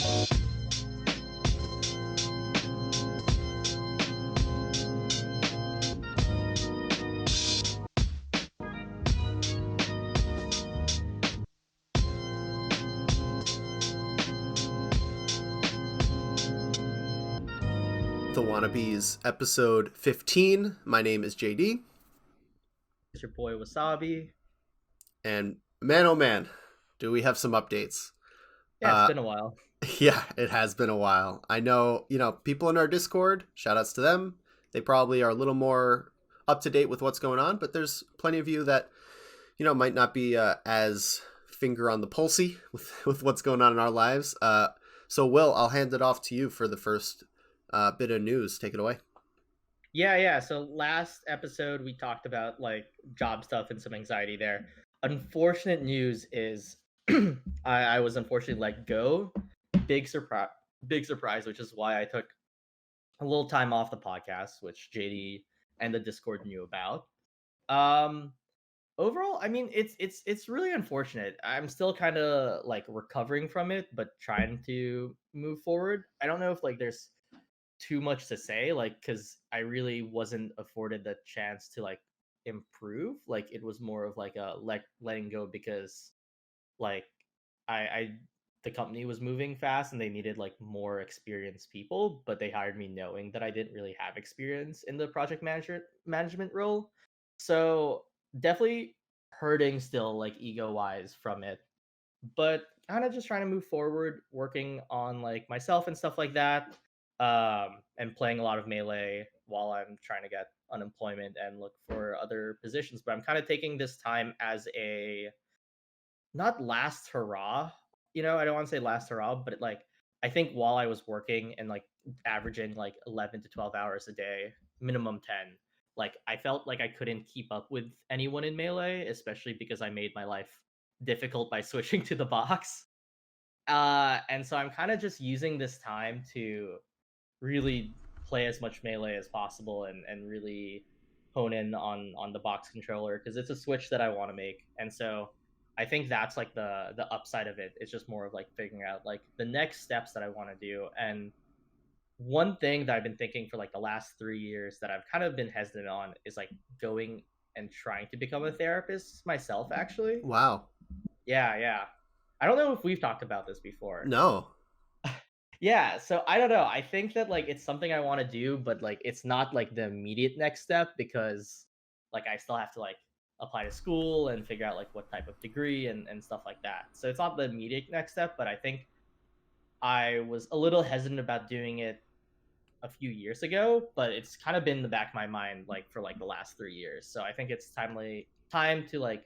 The Wannabes, episode 15. My name is JD. It's your boy Wassabi. And man, oh man, do we have some updates? Yeah, it's been a while. Yeah, it has been a while. I know, people in our Discord, shout outs to them. They probably are a little more up to date with what's going on, but there's plenty of you that, might not be as finger on the pulsey with what's going on in our lives. So, Will, I'll hand it off to you for the first bit of news. Take it away. Yeah. So last episode we talked about like job stuff and some anxiety there. Unfortunate news is I was unfortunately let go. Big surprise, which is why I took a little time off the podcast, which JD and the Discord knew about. Um Overall, I mean it's really unfortunate. I'm still kind of like recovering from it, but trying to move forward. I don't know if like there's too much to say, like, because I really wasn't afforded the chance to like improve. Like it was more of like a letting go because like I the company was moving fast and they needed like more experienced people, but they hired me knowing that I didn't really have experience in the project management role. So definitely hurting still, like ego wise from it, but kind of just trying to move forward, working on like myself and stuff like that, and playing a lot of melee while I'm trying to get unemployment and look for other positions. But I'm kind of taking this time as a not last hurrah. I don't want to say last hurrah, but like I think while I was working and like averaging like 11 to 12 hours a day, minimum 10, like I felt like I couldn't keep up with anyone in melee, especially because I made my life difficult by switching to the box. And so I'm kind of just using this time to really play as much melee as possible and really hone in on the box controller because it's a switch that I want to make. And so I think that's like the upside of it. It's just more of like figuring out like the next steps that I want to do. And one thing that I've been thinking for like the last 3 years that I've kind of been hesitant on is like going and trying to become a therapist myself, actually. Wow. Yeah. I don't know if we've talked about this before. No. Yeah, so I don't know. I think that like it's something I want to do, but like it's not like the immediate next step because like I still have to like apply to school and figure out like what type of degree and stuff like that. So it's not the immediate next step, but I think I was a little hesitant about doing it a few years ago, but it's kind of been in the back of my mind like for like the last 3 years. So I think it's time to like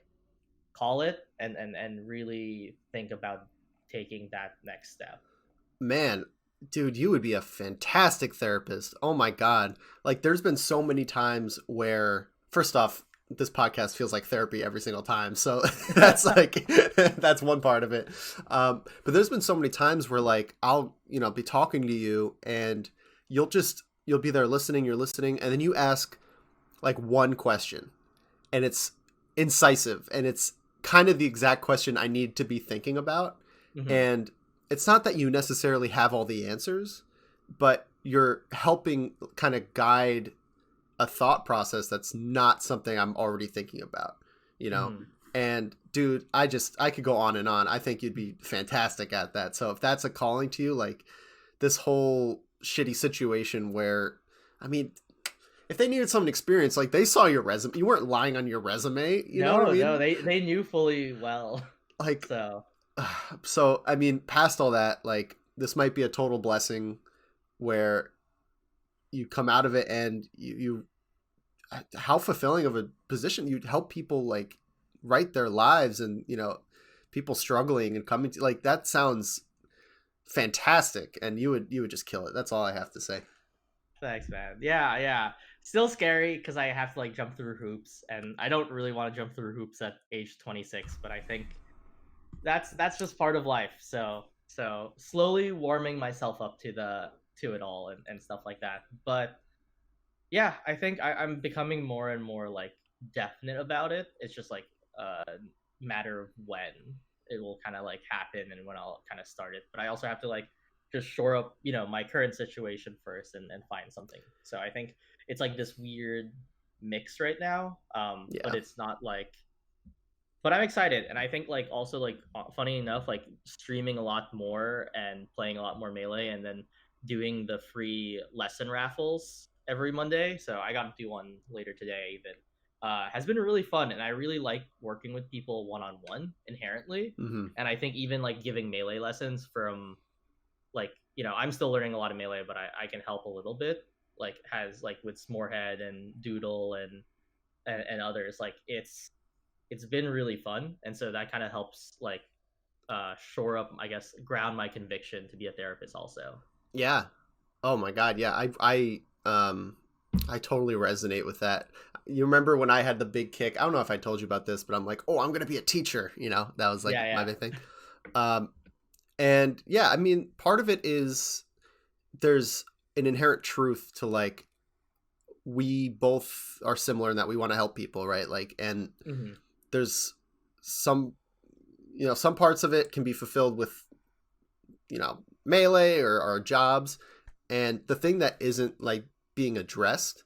call it and really think about taking that next step. Man, dude, you would be a fantastic therapist. Oh my God. Like, there's been so many times where, first off, this podcast feels like therapy every single time. So that's like, that's one part of it. But there's been so many times where, like, I'll, be talking to you and you'll be there listening, you're listening, and then you ask like one question and it's incisive and it's kind of the exact question I need to be thinking about. Mm-hmm. And it's not that you necessarily have all the answers, but you're helping kind of guide a thought process that's not something I'm already thinking about, Mm-hmm. And dude, I could go on and on. I think you'd be fantastic at that. So if that's a calling to you, like this whole shitty situation where, I mean, if they needed some experience, like they saw your resume, you weren't lying on your resume. You know what I mean? No, they knew fully well. Like, so I mean, past all that, like this might be a total blessing where you come out of it and you how fulfilling of a position. You'd help people like write their lives and, people struggling and coming to, like, that sounds fantastic. And you would just kill it. That's all I have to say. thanks, man. Yeah. Still scary because I have to like jump through hoops, and I don't really want to jump through hoops at age 26. But I think that's just part of life. So slowly warming myself up to it all and stuff like that. But yeah, I think I'm becoming more and more like definite about it. It's just like a matter of when it will kind of like happen and when I'll kind of start it. But I also have to like just shore up, my current situation first and find something. So I think it's like this weird mix right now. But Yeah. it's not like, but I'm excited, and I think like also like funny enough, like streaming a lot more and playing a lot more Melee, and then doing the free lesson raffles every Monday. So I got to do one later today even. Has been really fun, and I really like working with people one on one inherently. Hmm. And I think even like giving Melee lessons from like I'm still learning a lot of Melee, but I can help a little bit. Like has like with Smorehead and Doodle and others. Like it's been really fun, and so that kind of helps like shore up, I guess, ground my conviction to be a therapist also. Yeah. Oh my God. Yeah. I totally resonate with that. You remember when I had the big kick? I don't know if I told you about this, but I'm like, oh, I'm gonna be a teacher. That was like Yeah, my yeah. big thing. Um, and yeah, I mean, part of it is there's an inherent truth to like we both are similar in that we want to help people, right? Like, and Hmm. there's some, some parts of it can be fulfilled with, Melee or our jobs. And the thing that isn't like being addressed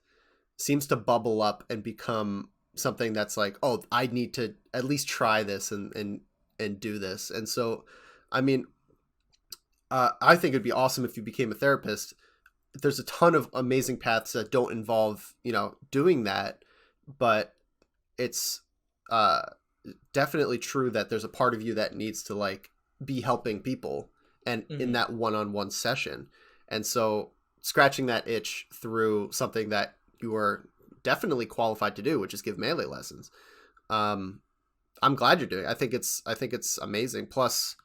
seems to bubble up and become something that's like, oh, I need to at least try this and do this. And so, I mean, I think it'd be awesome if you became a therapist. There's a ton of amazing paths that don't involve, doing that, but it's uh, definitely true that there's a part of you that needs to like be helping people and in Hmm. that one-on-one session. And so scratching that itch through something that you are definitely qualified to do, which is give Melee lessons. Um, I'm glad you're doing it. I think it's amazing. Plus,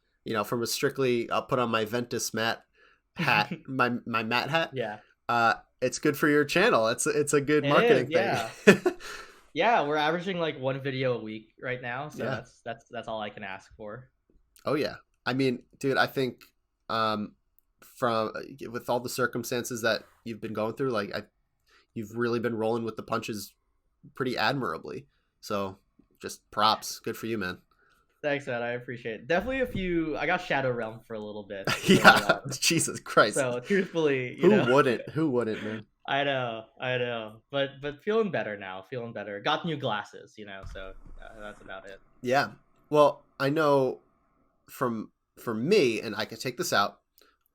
from a strictly I'll put on my Ventus Matt hat, my Matt hat. Yeah, It's good for your channel. It's a good it is. marketing thing. Yeah, yeah. We're averaging like one video a week right now, so Yeah. that's all I can ask for. Oh yeah. I mean, dude, I think um from with all the circumstances that you've been going through, like you've really been rolling with the punches pretty admirably. So, just props. Good for you, man. Thanks, man. I appreciate it. Definitely a few. I got Shadow Realm for a little bit early Yeah, on. Jesus Christ. So truthfully, Who wouldn't? Who wouldn't, man? I know, but feeling better now. Feeling better. Got new glasses, so that's about it. Yeah. Well, I know from for me, and I can take this out.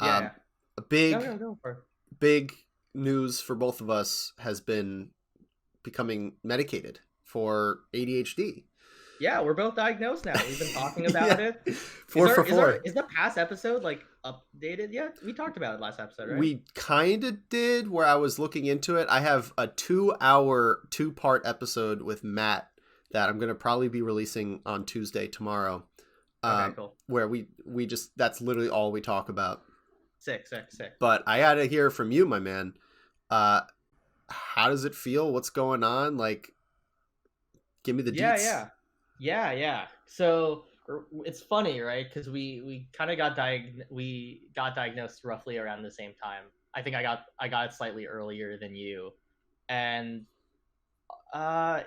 Yeah, yeah. A No, big, no, go for it. big news for both of us has been becoming medicated for ADHD. Yeah, we're both diagnosed now. We've been talking about Yeah, it. Is four our for is our four. is the past episode like updated yet? We talked about it last episode, right? We kind of did where I was looking into it. I have a 2-hour, two-part episode with Matt that I'm going to probably be releasing on Tuesday tomorrow. Okay, cool. Where we just that's literally all we talk about. Sick, sick, sick. But I had to hear from you, my man. Uh, how does it feel? What's going on? Like, give me the Yeah, deets. yeah, yeah. So it's funny, right? Because we kind of we got diagnosed roughly around the same time. I think I got it slightly earlier than you, and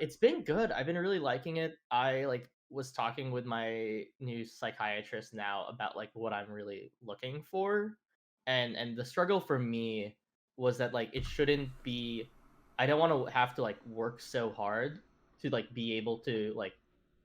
it's been good. I've been really liking it. I like was talking with my new psychiatrist now about like what I'm really looking for. And the struggle for me was that like it shouldn't be, I don't want to have to like work so hard to like be able to like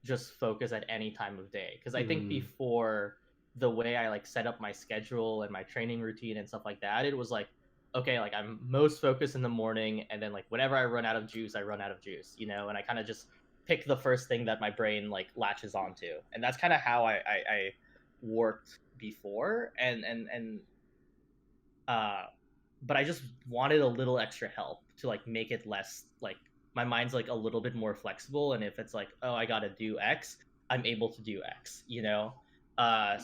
just focus at any time of day. Because I think Mm, before, the way I like set up my schedule and my training routine and stuff like that, it was like, okay, like I'm most focused in the morning, and then like whenever I run out of juice, I run out of juice, and I kind of just pick the first thing that my brain like latches onto, and that's kind of how I worked before, and uh, but I just wanted a little extra help to like make it less like my mind's like a little bit more flexible, and if it's like, oh, I gotta do X, I'm able to do X.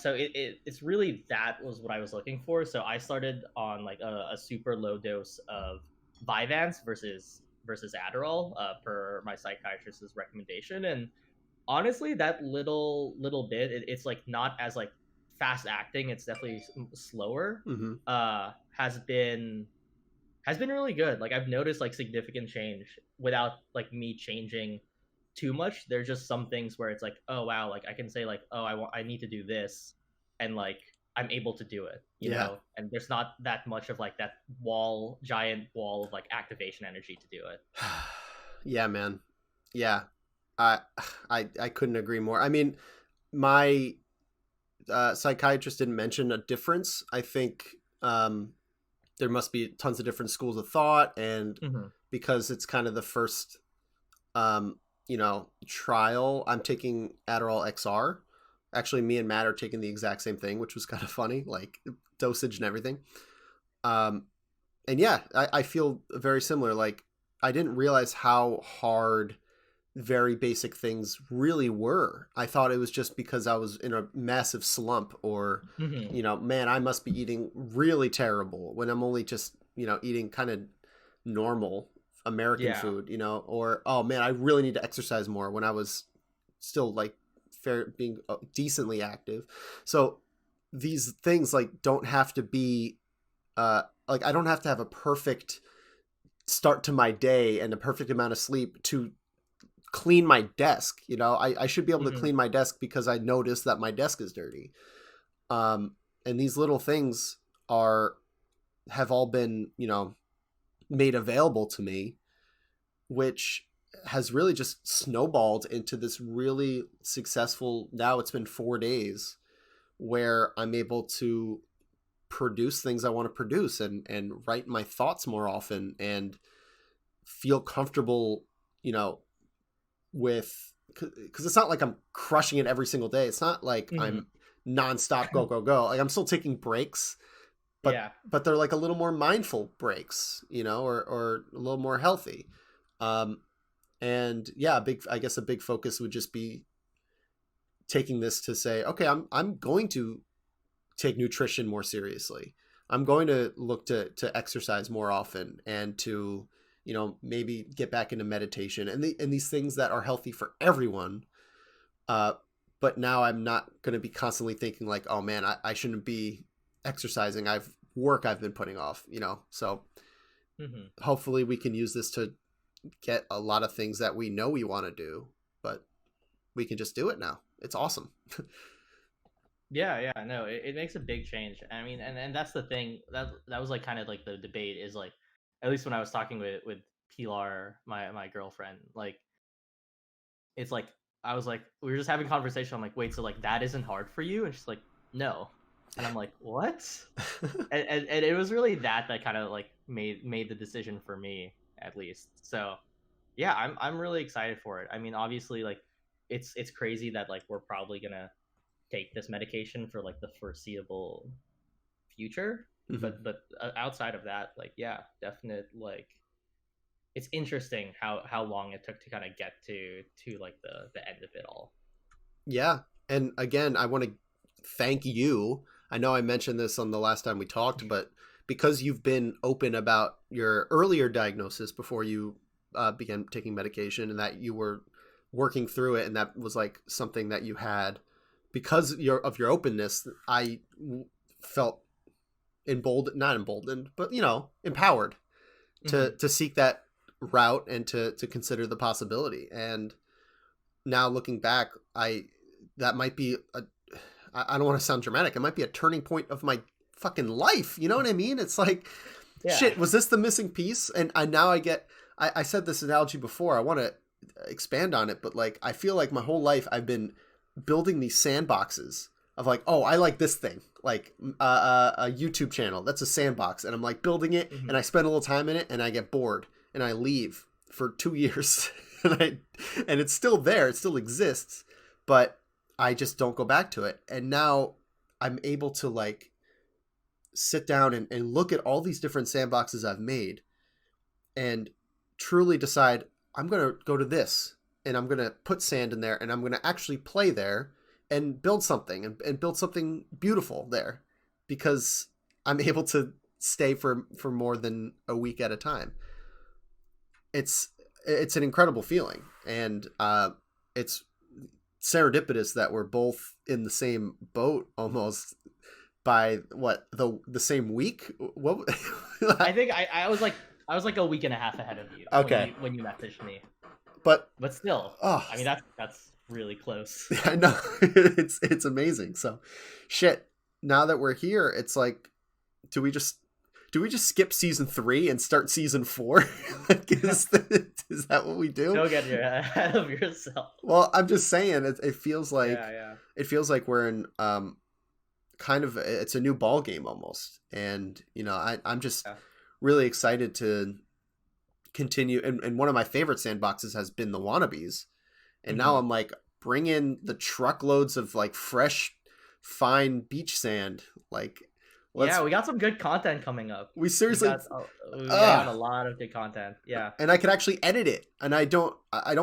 So it's really that was what I was looking for. So I started on like a super low dose of Vyvanse versus Adderall, per my psychiatrist's recommendation, and honestly, that little bit, it's like not as like fast acting. It's definitely slower. mm-hmm. Has been really good. Like I've noticed like significant change without like me changing too much. There's just some things where it's like, oh wow, like I can say like, oh I need to do this, and like I'm able to do it, you Yeah. know, and there's not that much of like that giant wall of like activation energy to do it. Yeah, man. Yeah. I I couldn't agree more. I mean, my psychiatrist didn't mention a difference. I think there must be tons of different schools of thought, and Mm-hmm. because it's kind of the first trial, I'm taking Adderall XR. Actually, me and Matt are taking the exact same thing, which was kind of funny, like dosage and everything. um and yeah, I feel very similar. Like, I didn't realize how hard very basic things really were. I thought it was just because I was in a massive slump, or, Mm-hmm. man, I must be eating really terrible when I'm only just, eating kind of normal American Yeah. food, or, oh man, I really need to exercise more when I was still like being decently active. So these things like don't have to be like, I don't have to have a perfect start to my day and a perfect amount of sleep to clean my desk. I should be able to Mm-hmm. clean my desk because I noticed that my desk is dirty. And these little things have all been, made available to me, which has really just snowballed into this really successful, now it's been 4 days where I'm able to produce things I want to produce, and write my thoughts more often, and feel comfortable, you know, with, because it's not like I'm crushing it every single day. It's not like Mm-hmm. I'm nonstop go go go. Like, I'm still taking breaks, but Yeah. they're like a little more mindful breaks, or a little more healthy. Um, and yeah, I guess a big focus would just be taking this to say, okay, I'm going to take nutrition more seriously. I'm going to look to exercise more often, and to, maybe get back into meditation, and these things that are healthy for everyone. Uh, but now I'm not going to be constantly thinking like, oh man, I shouldn't be exercising. I've been putting off, So Mm-hmm. hopefully we can use this to get a lot of things that we know we want to do, but we can just do it now. It's awesome. Yeah, yeah, no, it makes a big change. I mean, and that's the thing that was like kind of like the debate is like, at least when I was talking with Pilar, my girlfriend, like it's like I was like we were just having conversation. I'm like, wait, so like that isn't hard for you? And she's like, no, and I'm like, what? And it was really that kind of like made the decision for me at least. So yeah, I'm really excited for it. I mean, obviously, like it's crazy that like we're probably gonna take this medication for like the foreseeable future, Mhm. but outside of that, like yeah, definite like it's interesting how long it took to kind of get to like the end of it all. Yeah. And again, I want to thank you. I know I mentioned this on the last time we talked, but because you've been open about your earlier diagnosis before you began taking medication, and that you were working through it, and that was like something that you had, because of your openness, I felt not emboldened, but, empowered Mm-hmm. to seek that route, and to consider the possibility. And now looking back, that might be I don't want to sound dramatic. It might be a turning point of my fucking life. You know what I mean? It's like, Yeah. shit, was this the missing piece? And now I said this analogy before. I want to expand on it, but like, I feel like my whole life I've been building these sandboxes of like, oh, I like this thing, like a YouTube channel. That's a sandbox. And I'm like building it, and Mm-hmm. I spend a little time in it, and I get bored, and I leave for 2 years. And it's still there. It still exists, but I just don't go back to it. And now I'm able to like sit down and look at all these different sandboxes I've made, and truly decide, I'm going to go to this, and I'm going to put sand in there, and I'm going to actually play there and build something, and build something beautiful there, because I'm able to stay for more than a week at a time. It's it's an incredible feeling, and it's serendipitous that we're both in the same boat almost by what, the same week. What? I think I was like a week and a half ahead of you Okay, when you messaged me, but but still, oh, I mean that's really close. I know. It's amazing. So, shit. now that we're here, it's like, do we just skip season 3 and start season 4? Like, is that what we do? Don't get ahead of yourself. Well, I'm just saying, it feels like Yeah. it feels like we're in kind of, it's a new ball game almost, and I'm just really excited to continue. And one of my favorite sandboxes has been the Wannabes, and now I'm like, bring in the truckloads of like fresh, fine beach sand, like. We got some good content coming up. We seriously we got a lot of good content. Yeah. And I can actually edit it. And I don't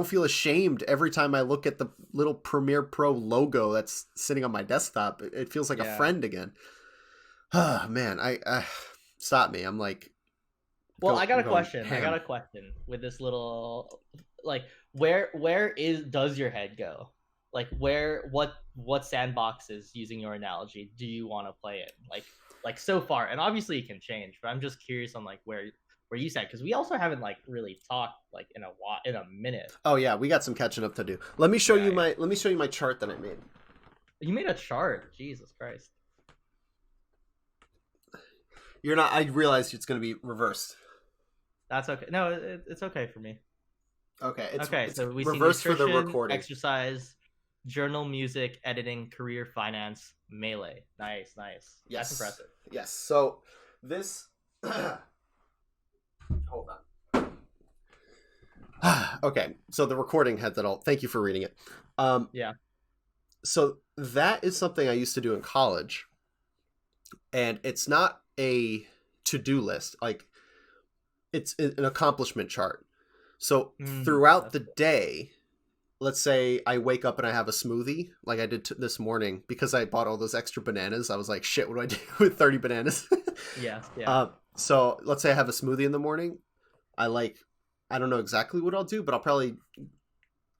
feel ashamed every time I look at the little Premiere Pro logo that's sitting on my desktop. It feels like a friend again. Oh, man, I stop me. I'm like, well, I got a question. I got a question with this little, like, where does your head go? Like, what sandboxes, using your analogy, do you want to play it? Like so far, and obviously it can change, but I'm just curious on like where you said, because we also haven't like really talked like in a minute. Oh yeah, we got some catching up to do. Let me show you my chart that I made. You made a chart? Jesus Christ. You're not. I realized it's going to be reversed. That's okay. No, it's okay for me. Okay. It's so we reversed see for the recording. Exercise, journal, music, editing, career, finance, melee. Nice. Yes. That's impressive. Yes. So this. Hold on. Okay. So the recording had that all. Thank you for reading it. Yeah. So that is something I used to do in college, and it's not a to-do list. Like, it's an accomplishment chart. So throughout the day, let's say I wake up and I have a smoothie, like I did this morning, because I bought all those extra bananas. I was like, shit, what do I do with 30 bananas? Yeah. So let's say I have a smoothie in the morning. I don't know exactly what I'll do, but I'll probably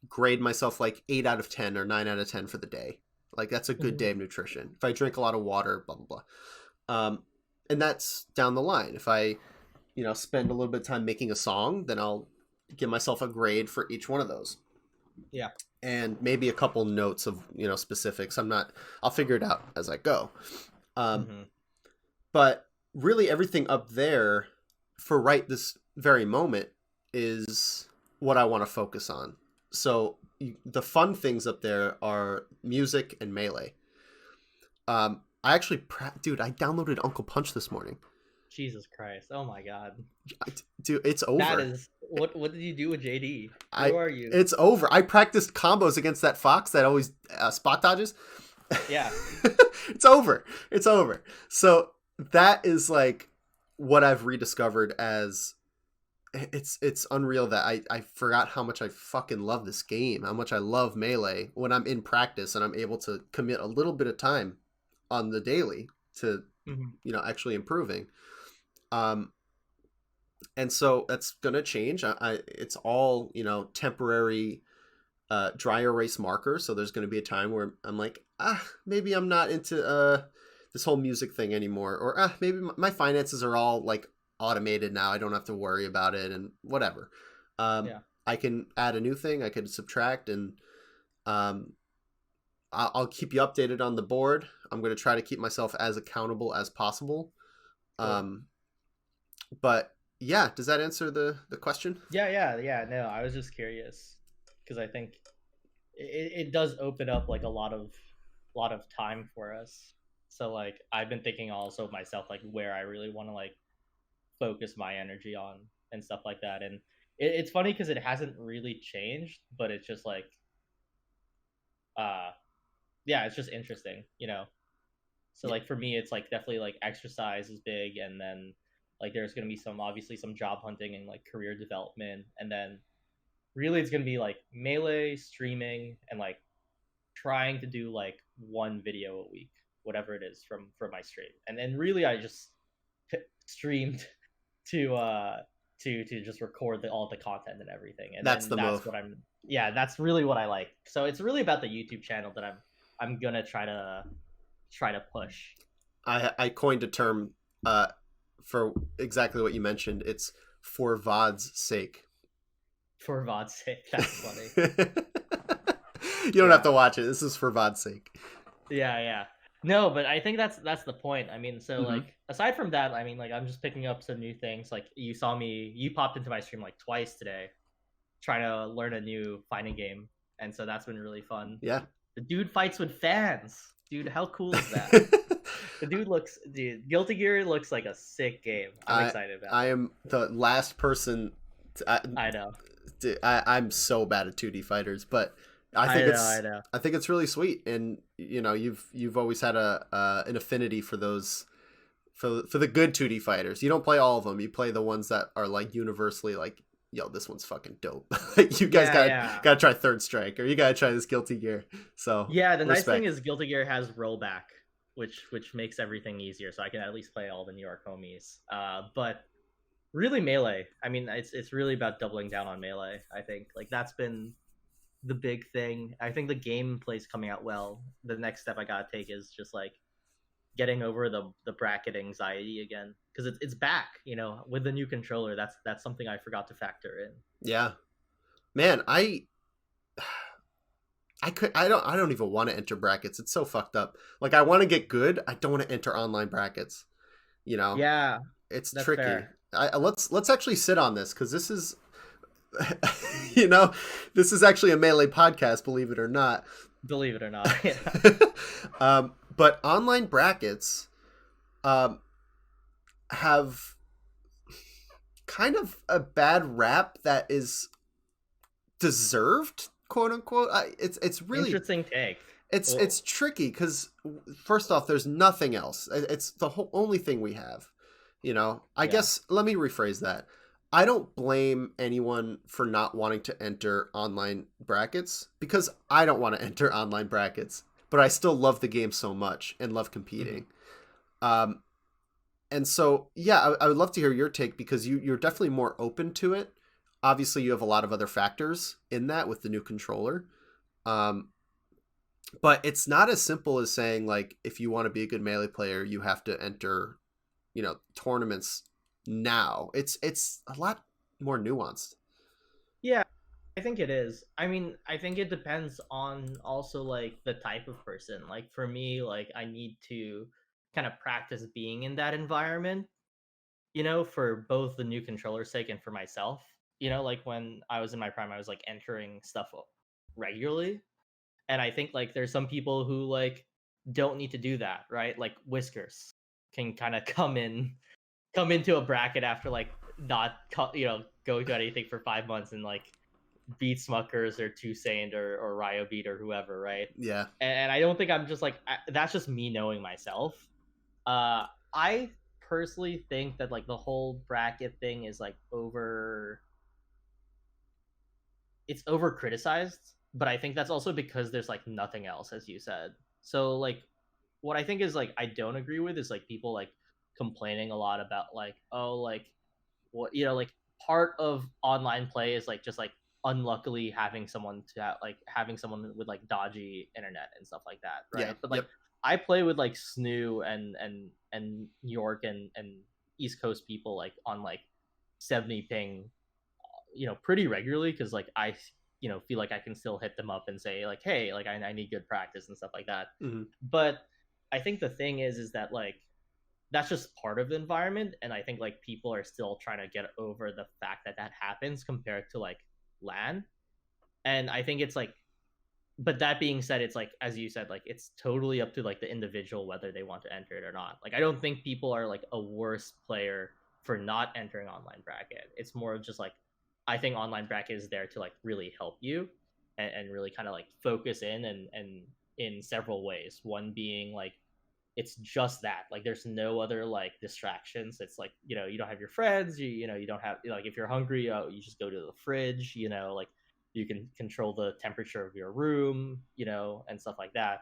grade myself like 8 out of 10 or 9 out of 10 for the day. Like, that's a good day of nutrition. If I drink a lot of water, blah, blah, blah. And that's down the line. If I, spend a little bit of time making a song, then I'll give myself a grade for each one of those. Yeah. And maybe a couple notes of, specifics. I'll figure it out as I go. But really everything up there for right this very moment is what I want to focus on. So the fun things up there are music and melee. I actually, I downloaded Uncle Punch this morning. Jesus Christ. Oh my God. Dude, it's over. That is, what did you do with JD? Who are you? It's over. I practiced combos against that fox that always spot dodges. Yeah. It's over. So that is like what I've rediscovered as it's unreal that I forgot how much I fucking love this game, how much I love Melee when I'm in practice and I'm able to commit a little bit of time on the daily to, actually improving. And so that's going to change. It's all, temporary dry erase markers. So there's going to be a time where I'm like, maybe I'm not into this whole music thing anymore. Or maybe my finances are all like automated now. I don't have to worry about it and whatever. I can add a new thing. I could subtract, and I'll keep you updated on the board. I'm going to try to keep myself as accountable as possible. But yeah, does that answer the question? Yeah. No, I was just curious because I think it does open up like a lot of time for us. So like I've been thinking also myself like where I really want to like focus my energy on and stuff like that. And it's funny because it hasn't really changed, but it's just like it's just interesting, So like for me, it's like definitely like exercise is big, and then like there's gonna be obviously some job hunting and like career development, and then really it's gonna be like Melee, streaming, and like trying to do like one video a week, whatever it is from my stream. And then really I just streamed to just record all the content and everything. And that's move. That's really what I like. So it's really about the YouTube channel that I'm gonna try to push. I coined a term for exactly what you mentioned. It's for VOD's sake. For VOD's sake. That's funny. You don't have to watch it. This is for VOD's sake. Yeah. No, but I think that's the point. I mean, so Hmm. like aside from that, I mean, like I'm just picking up some new things. Like you popped into my stream like twice today, trying to learn a new fighting game, and so that's been really fun. Yeah. The dude fights with fans, dude. How cool is that? Dude, Guilty Gear looks like a sick game. I'm I excited about I it. am the last person. I know, I'm so bad at 2D fighters, but I I think know, I it's know. I think it's really sweet, and you've always had a an affinity for those for the good 2D fighters. You don't play all of them. You play the ones that are like universally like, yo, this one's fucking dope. You guys Yeah, got yeah, gotta try Third Strike, or you gotta try this Guilty Gear. So yeah. The nice thing respect. is Guilty Gear has rollback, which makes everything easier, so I can at least play all the New York homies. But really melee. I mean, it's really about doubling down on melee. I think like that's been the big thing. I think the gameplay's coming out well. The next step I gotta take is just like getting over the bracket anxiety again because it's back. You know, with the new controller, that's something I forgot to factor in. Yeah, man, I don't even want to enter brackets. It's so fucked up. Like I want to get good. I don't want to enter online brackets. You know, Yeah, it's that's tricky. fair. Let's actually sit on this because this is, you know, this is actually a melee podcast, believe it or not. Believe it or not. Yeah. But online brackets um, have kind of a bad rap that is deserved, quote unquote. It's really Interesting take. it's Well, tricky because first off, there's nothing else. It's the whole only thing we have. I yeah. guess let me rephrase that. I don't blame anyone for not wanting to enter online brackets because I don't want to enter online brackets, but I still love the game so much and love Hmm. competing. Um, and so, yeah, I would love to hear your take because you're definitely more open to it. Obviously, you have a lot of other factors in that with the new controller. Um, but it's not as simple as saying like if you want to be a good melee player, you have to enter, tournaments now. It's a lot more nuanced. Yeah, I think it is. I mean, I think it depends on also like the type of person. Like for me, like I need to kind of practice being in that environment, for both the new controller's sake and for myself. Like when I was in my prime, I was like entering stuff regularly. And I think like there's some people who like don't need to do that, right? Like Whiskers can kind of come into a bracket after like not going to anything for 5 months and like beat Smuckers or Toussaint or Ryo Beat or whoever, right? Yeah. And I don't think I'm just like that's just me knowing myself. I personally think that like the whole bracket thing is like it's over criticized, but I think that's also because there's like nothing else, as you said. So like what I think is like I don't agree with is like people like complaining a lot about like, oh, like what like part of online play is like just like unluckily having someone with like dodgy internet and stuff like that, Yeah. right? But like Yep. I play with like snoo and New York and East Coast people like on like 70 ping, pretty regularly because like I feel like I can still hit them up and say like, hey, like I need good practice and stuff like that. Hmm. But I think the thing is that like that's just part of the environment, and I think like people are still trying to get over the fact that that happens compared to like LAN. And I think it's like, but that being said, it's like as you said, like it's totally up to like the individual whether they want to enter it or not. Like I don't think people are like a worse player for not entering online bracket. It's more of just like I think online bracket is there to like really help you and really kind of like focus in and in several ways. One being like it's just that like there's no other like distractions. It's like you don't have your friends, you don't have like if you're hungry, you just go to the fridge, like you can control the temperature of your room, and stuff like that.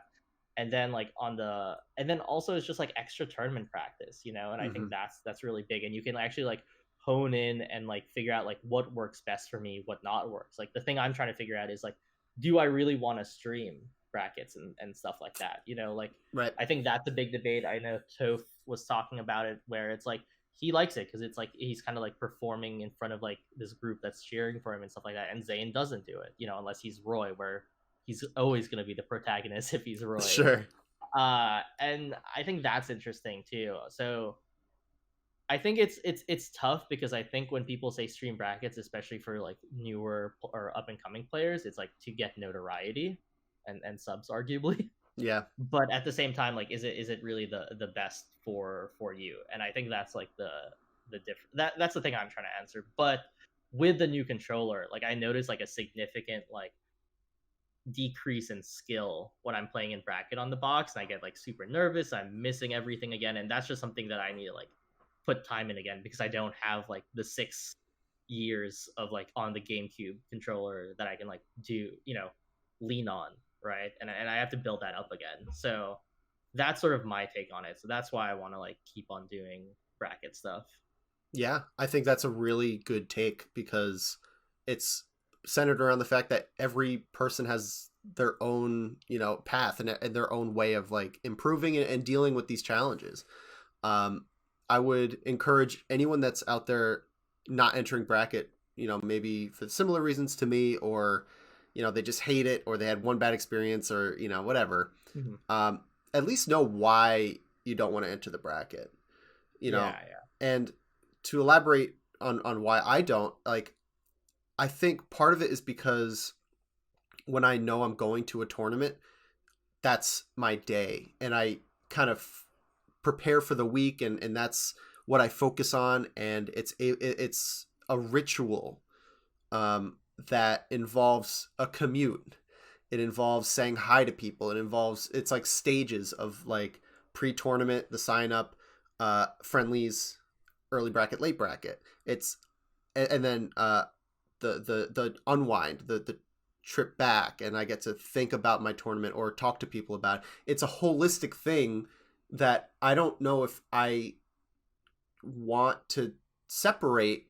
And then like and then also it's just like extra tournament practice, and I think Hmm. that's really big, and you can actually like hone in and like figure out like what works best for me, what not works. Like the thing I'm trying to figure out is like, do I really want to stream brackets and stuff like that, like Right. I think that's a big debate. I know Toph was talking about it where it's like he likes it because it's like he's kind of like performing in front of like this group that's cheering for him and stuff like that. And Zayn doesn't do it, unless he's Roy, where he's always going to be the protagonist if he's Roy. Sure. And I think that's interesting too. So I think it's tough because I think when people say stream brackets, especially for like newer or up and coming players, it's like to get notoriety and subs arguably. Yeah. But at the same time, like is it really the best for you? And I think that's like the that's the thing I'm trying to answer. But with the new controller, like I noticed like a significant like decrease in skill when I'm playing in bracket on the box, and I get like super nervous. I'm missing everything again, and that's just something that I need to like put time in again because I don't have like the 6 years of like on the GameCube controller that I can like do, lean on, right? And I have to build that up again. So that's sort of my take on it. So that's why I want to like keep on doing bracket stuff. Yeah, I think that's a really good take because it's centered around the fact that every person has their own, path and their own way of like improving and dealing with these challenges. I would encourage anyone that's out there not entering bracket, maybe for similar reasons to me, or, they just hate it, or they had one bad experience, or, whatever. Mm-hmm. At least know why you don't want to enter the bracket, Yeah. and to elaborate on why I don't, like, I think part of it is because when I know I'm going to a tournament, that's my day, and I kind of prepare for the week, and that's what I focus on, and it's a ritual that involves a commute. It involves saying hi to people. It's like stages of like pre-tournament, the sign up, friendlies, early bracket, late bracket. It's and then the unwind, the trip back, and I get to think about my tournament or talk to people about it. It's a holistic thing that I don't know if I want to separate,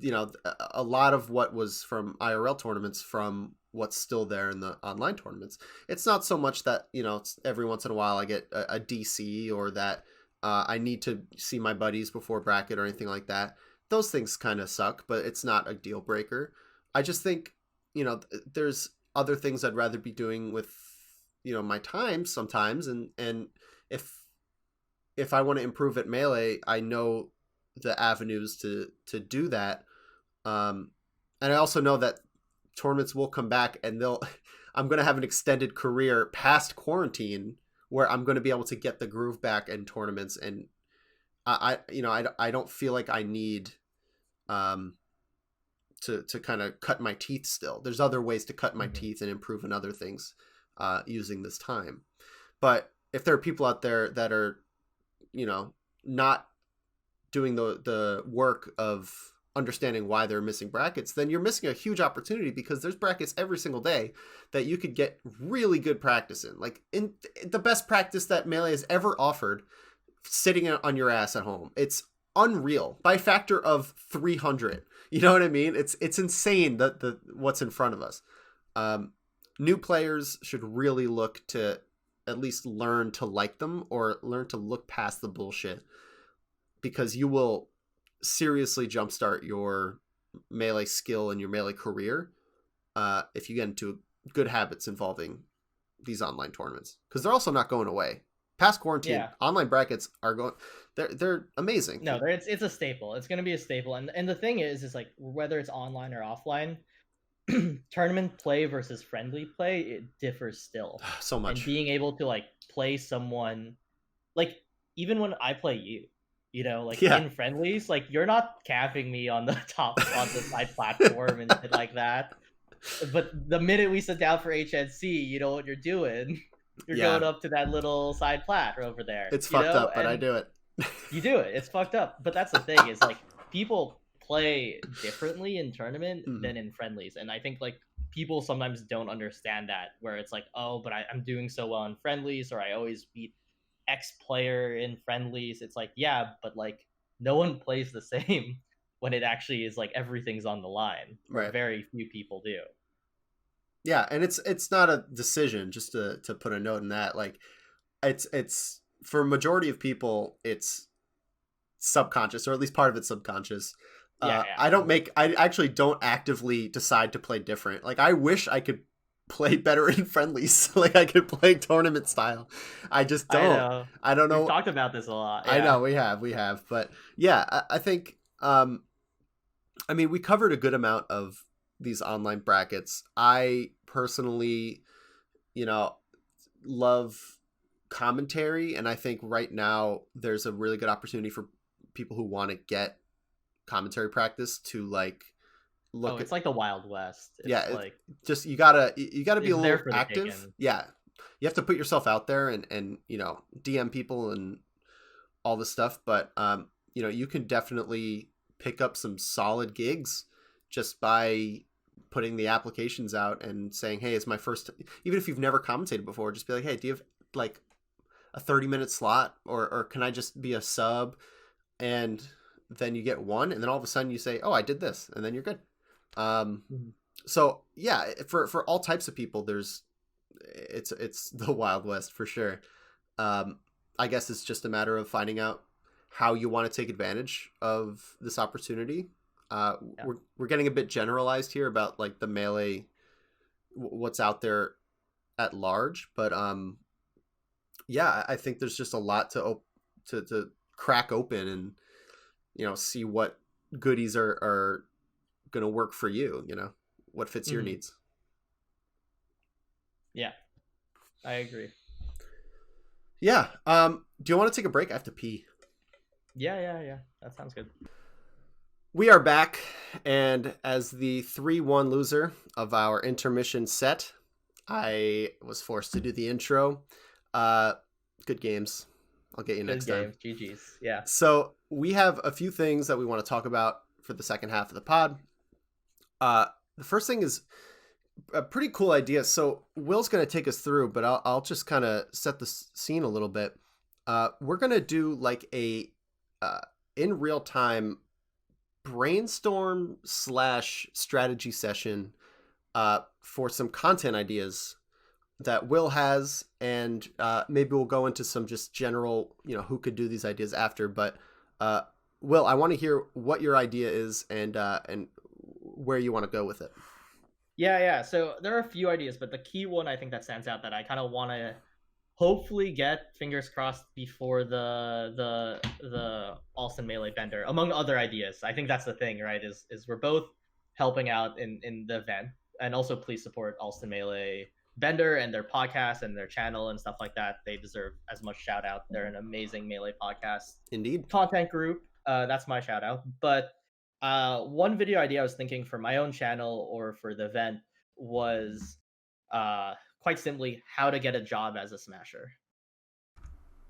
a lot of what was from IRL tournaments from what's still there in the online tournaments. It's not so much that, it's every once in a while I get a DC, or that I need to see my buddies before bracket or anything like that. Those things kind of suck, but it's not a deal breaker. I just think, there's other things I'd rather be doing with, my time sometimes. And if I want to improve at Melee, I know the avenues to do that. And I also know that tournaments will come back, and I'm going to have an extended career past quarantine where I'm going to be able to get the groove back in tournaments. And I don't feel like I need to kind of cut my teeth still. There's other ways to cut my teeth and improve in other things using this time. But if there are people out there that are, not doing the work of understanding why they're missing brackets, then you're missing a huge opportunity, because there's brackets every single day that you could get really good practice in. Like in the best practice that Melee has ever offered, sitting on your ass at home. It's unreal by a factor of 300. You know what I mean? It's insane the what's in front of us. New players should really look to at least learn to like them, or learn to look past the bullshit, because you will seriously jumpstart your Melee skill and your Melee career if you get into good habits involving these online tournaments, because they're also not going away. Past quarantine, online brackets are going. They're amazing. No, it's a staple. It's going to be a staple, and the thing is like whether it's online or offline, tournament play versus friendly play, it differs still so much. And being able to like play someone, like even when I play you, in friendlies, like you're not capping me on the top on the side platform and shit like that. But the minute we sit down for HNC, you know what you're doing. You're going up to that little side plat over there. It's fucked up, but I do it. You do it. It's fucked up. But that's the thing, is like people play differently in tournament than in friendlies. And I think like people sometimes don't understand that, where it's like, oh, but I'm doing so well in friendlies, or I always beat X player in friendlies. It's like, yeah, but like no one plays the same when it actually is like everything's on the line. Right. Very few people do. Yeah, and it's not a decision, just to put a note in that. Like it's for a majority of people, it's subconscious, or at least part of it's subconscious. I actually don't actively decide to play different. Like I wish I could play better in friendlies. Like I could play tournament style. I just I don't. know. I don't We've know. talked about this a lot. I Yeah. know we have, but yeah, I think. I mean, we covered a good amount of these online brackets. I personally, you know, love commentary, and I think right now there's a really good opportunity for people who want to get commentary practice to like Oh, look at. it's like the Wild West. Yeah, It's like just you gotta be a it's there little for the active. taking. Yeah, you have to put yourself out there and DM people and all this stuff, but you can definitely pick up some solid gigs just by putting the applications out and saying, hey, it's my first. Even if you've never commentated before, just be like, hey, do you have like a 30-minute slot, or can I just be a sub? And then you get one, and then all of a sudden you say, oh, I did this, and then you're good. um Mhm. so yeah, for all types of people, it's the Wild West for sure. I guess it's just a matter of finding out how you want to take advantage of this opportunity. Yeah. We're getting a bit generalized here about like the melee, what's out there at large, but yeah, I think there's just a lot to crack open and see what goodies are going to work for you. What fits your Mhm. needs. Yeah, I agree. Yeah. Do you want to take a break? I have to pee. Yeah. That sounds good. We are back, and as the 3-1 loser of our intermission set, I was forced to do the intro. Uh, Good games. I'll get you next Good time. games. GG's. Yeah. So we have a few things that we want to talk about for the second half of the pod. The first thing is a pretty cool idea. So Will's going to take us through, but I'll just kind of set the scene a little bit. We're going to do like a in real time brainstorm / strategy session for some content ideas that Will has, and maybe we'll go into some just general, who could do these ideas after. But Will, I want to hear what your idea is and where you want to go with it. Yeah. So there are a few ideas, but the key one I think that stands out that I kind of want to hopefully get fingers crossed before the Alston Melee Bender, among other ideas. I think that's the thing, right? Is we're both helping out in the event, and also please support Alston Melee Bender and their podcast and their channel and stuff like that. They deserve as much shout out. They're an amazing melee podcast Indeed. content group. That's my shout out. But one video idea I was thinking for my own channel or for the event was quite simply how to get a job as a smasher.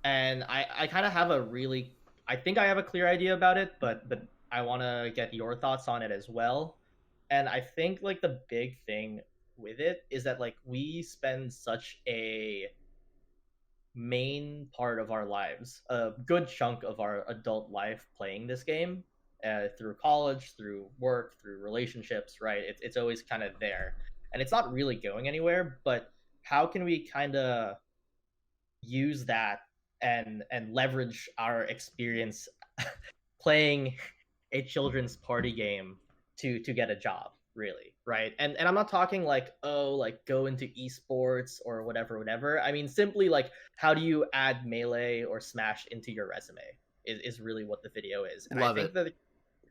And I kind of have a really, I think I have a clear idea about it, but I want to get your thoughts on it as well. And I think like the big thing with it is that like we spend such a main part of our lives, a good chunk of our adult life playing this game, through college, through work, through relationships, right? It's always kind of there. And it's not really going anywhere, but how can we kind of use that and leverage our experience playing a children's party game to get a job, really, right? And I'm not talking like, oh, like go into esports or whatever. I mean simply like how do you add melee or smash into your resume is really what the video is. And I Love think it. that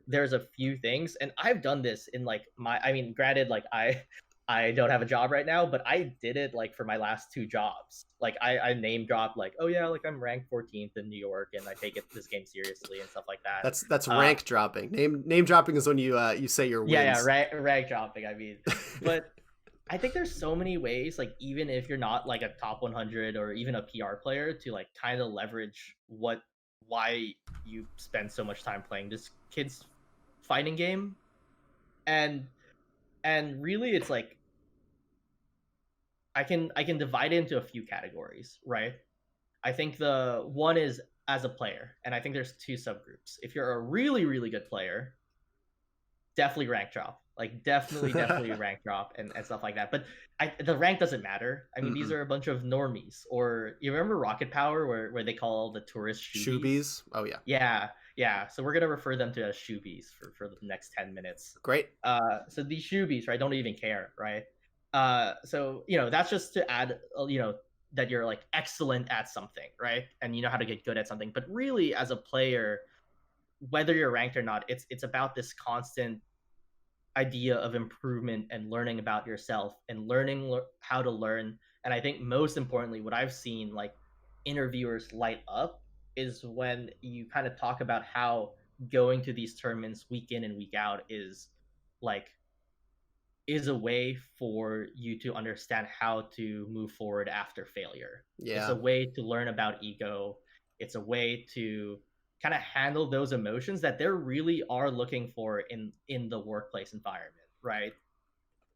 there's a few things, and I've done this in like my, I mean granted like I don't have a job right now, but I did it like for my last two jobs. Like I name dropped like, oh yeah, like I'm ranked 14th in New York and I take this game seriously and stuff like that. That's uh rank dropping. Name dropping is when you say your yeah, wins. rank dropping, I mean. But I think there's so many ways, like even if you're not like a top 100 or even a PR player, to like kind of leverage why you spend so much time playing this kid's fighting game. and and really it's like I can divide it into a few categories, right? I think the one is as a player, and I think there's two subgroups. If you're a really good player, definitely rank drop, like definitely rank drop and stuff like that. But the rank doesn't matter. I mean, these Mm-mm. are a bunch of normies. Or you remember Rocket Power, where they call the tourist shoobies? Shoebies. Oh yeah. Yeah. So we're gonna refer them to as shoobies for the next 10 minutes. Great. So these shoobies, right, don't even care, right? So that's just to add, that you're like excellent at something, right? And you know how to get good at something. But really, as a player, whether you're ranked or not, it's about this constant idea of improvement and learning about yourself and learning how to learn. And I think most importantly, what I've seen like interviewers light up is when you kind of talk about how going to these tournaments week in and week out like is a way for you to understand how to move forward after failure. It's Yeah. a way to learn about ego. It's a way to kind of handle those emotions that they really are looking for in the workplace environment, right?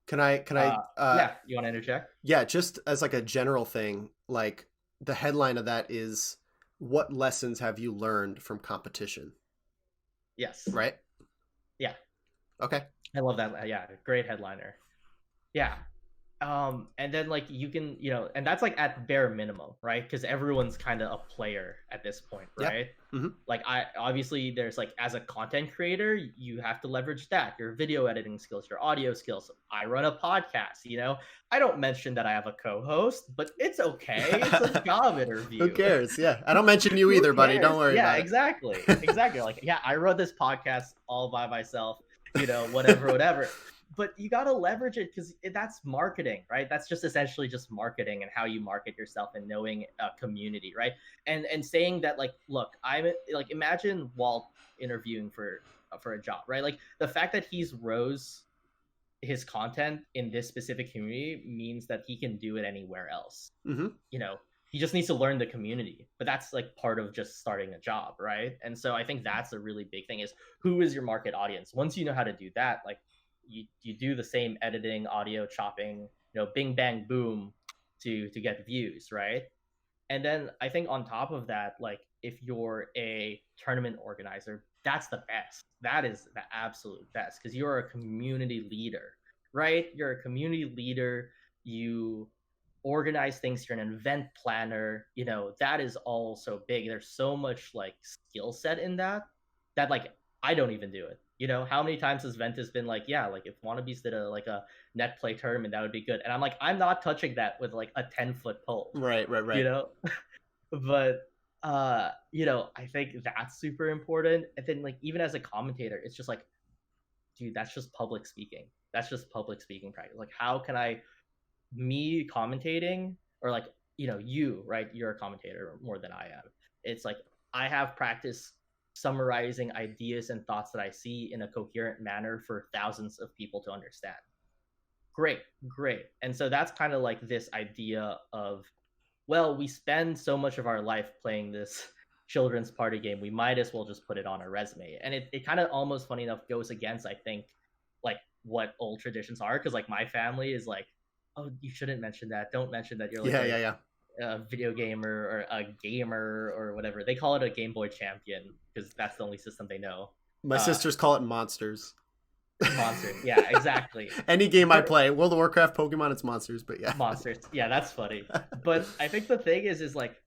Can I Yeah, you want to interject? yeah, just as like a general thing, like the headline of that is what lessons have you learned from competition? Yes. Right? Yeah, Okay. I love that. Yeah, great headliner. Yeah. And then like you can, and that's like at bare minimum, right? Because everyone's kind of a player at this point, Yeah. right? Mm-hmm. Like I obviously there's like as a content creator, you have to leverage that, your video editing skills, your audio skills. I run a podcast, I don't mention that I have a co-host, but it's okay. It's a job interview. Who cares? Yeah. I don't mention you either, buddy. Don't worry yeah, about exactly. Exactly. Like, yeah, I run this podcast all by myself, whatever. But you got to leverage it because that's marketing, right? That's just essentially just marketing and how you market yourself and knowing a community, right? And saying that, like, look, I'm like, imagine Walt interviewing for a job, right? Like the fact that he's rose his content in this specific community means that he can do it anywhere else. it. Mm-hmm. He just needs to learn the community, but that's like part of just starting a job, right? And so I think that's a really big thing, is who is your market audience. Once you know how to do that, like you do the same editing, audio chopping, bing bang boom to get views, right? And then I think on top of that, like if you're a tournament organizer, that's the best. That is the absolute best, because you're a community leader, right? You're a community leader. You organize things. You're an event planner. That is all so big. There's so much like skill set in that like I don't even do it. How many times has Ventus been like, yeah, like if Wannabes did a net play tournament, that would be good. And I'm like, I'm not touching that with like a 10-foot pole. Right. But I think that's super important. And then like even as a commentator, it's just like, dude, that's just public speaking. That's just public speaking practice. Like how can me commentating, or like, you, right? You're a commentator more than I am. It's like I have practice summarizing ideas and thoughts that I see in a coherent manner for thousands of people to understand. Great. And so that's kind of like this idea of, well, we spend so much of our life playing this children's party game, we might as well just put it on our resume. And it kind of almost, funny enough, goes against, I think, like what old traditions are. Because like my family is like, oh, you shouldn't mention that. Don't mention that you're like a video gamer or a gamer or whatever. They call it a Game Boy Champion because that's the only system they know. My sisters call it monsters. Monsters, yeah, exactly. Any game I play, World of Warcraft, Pokemon, it's monsters, but yeah. Monsters, yeah, that's funny. But I think the thing is like,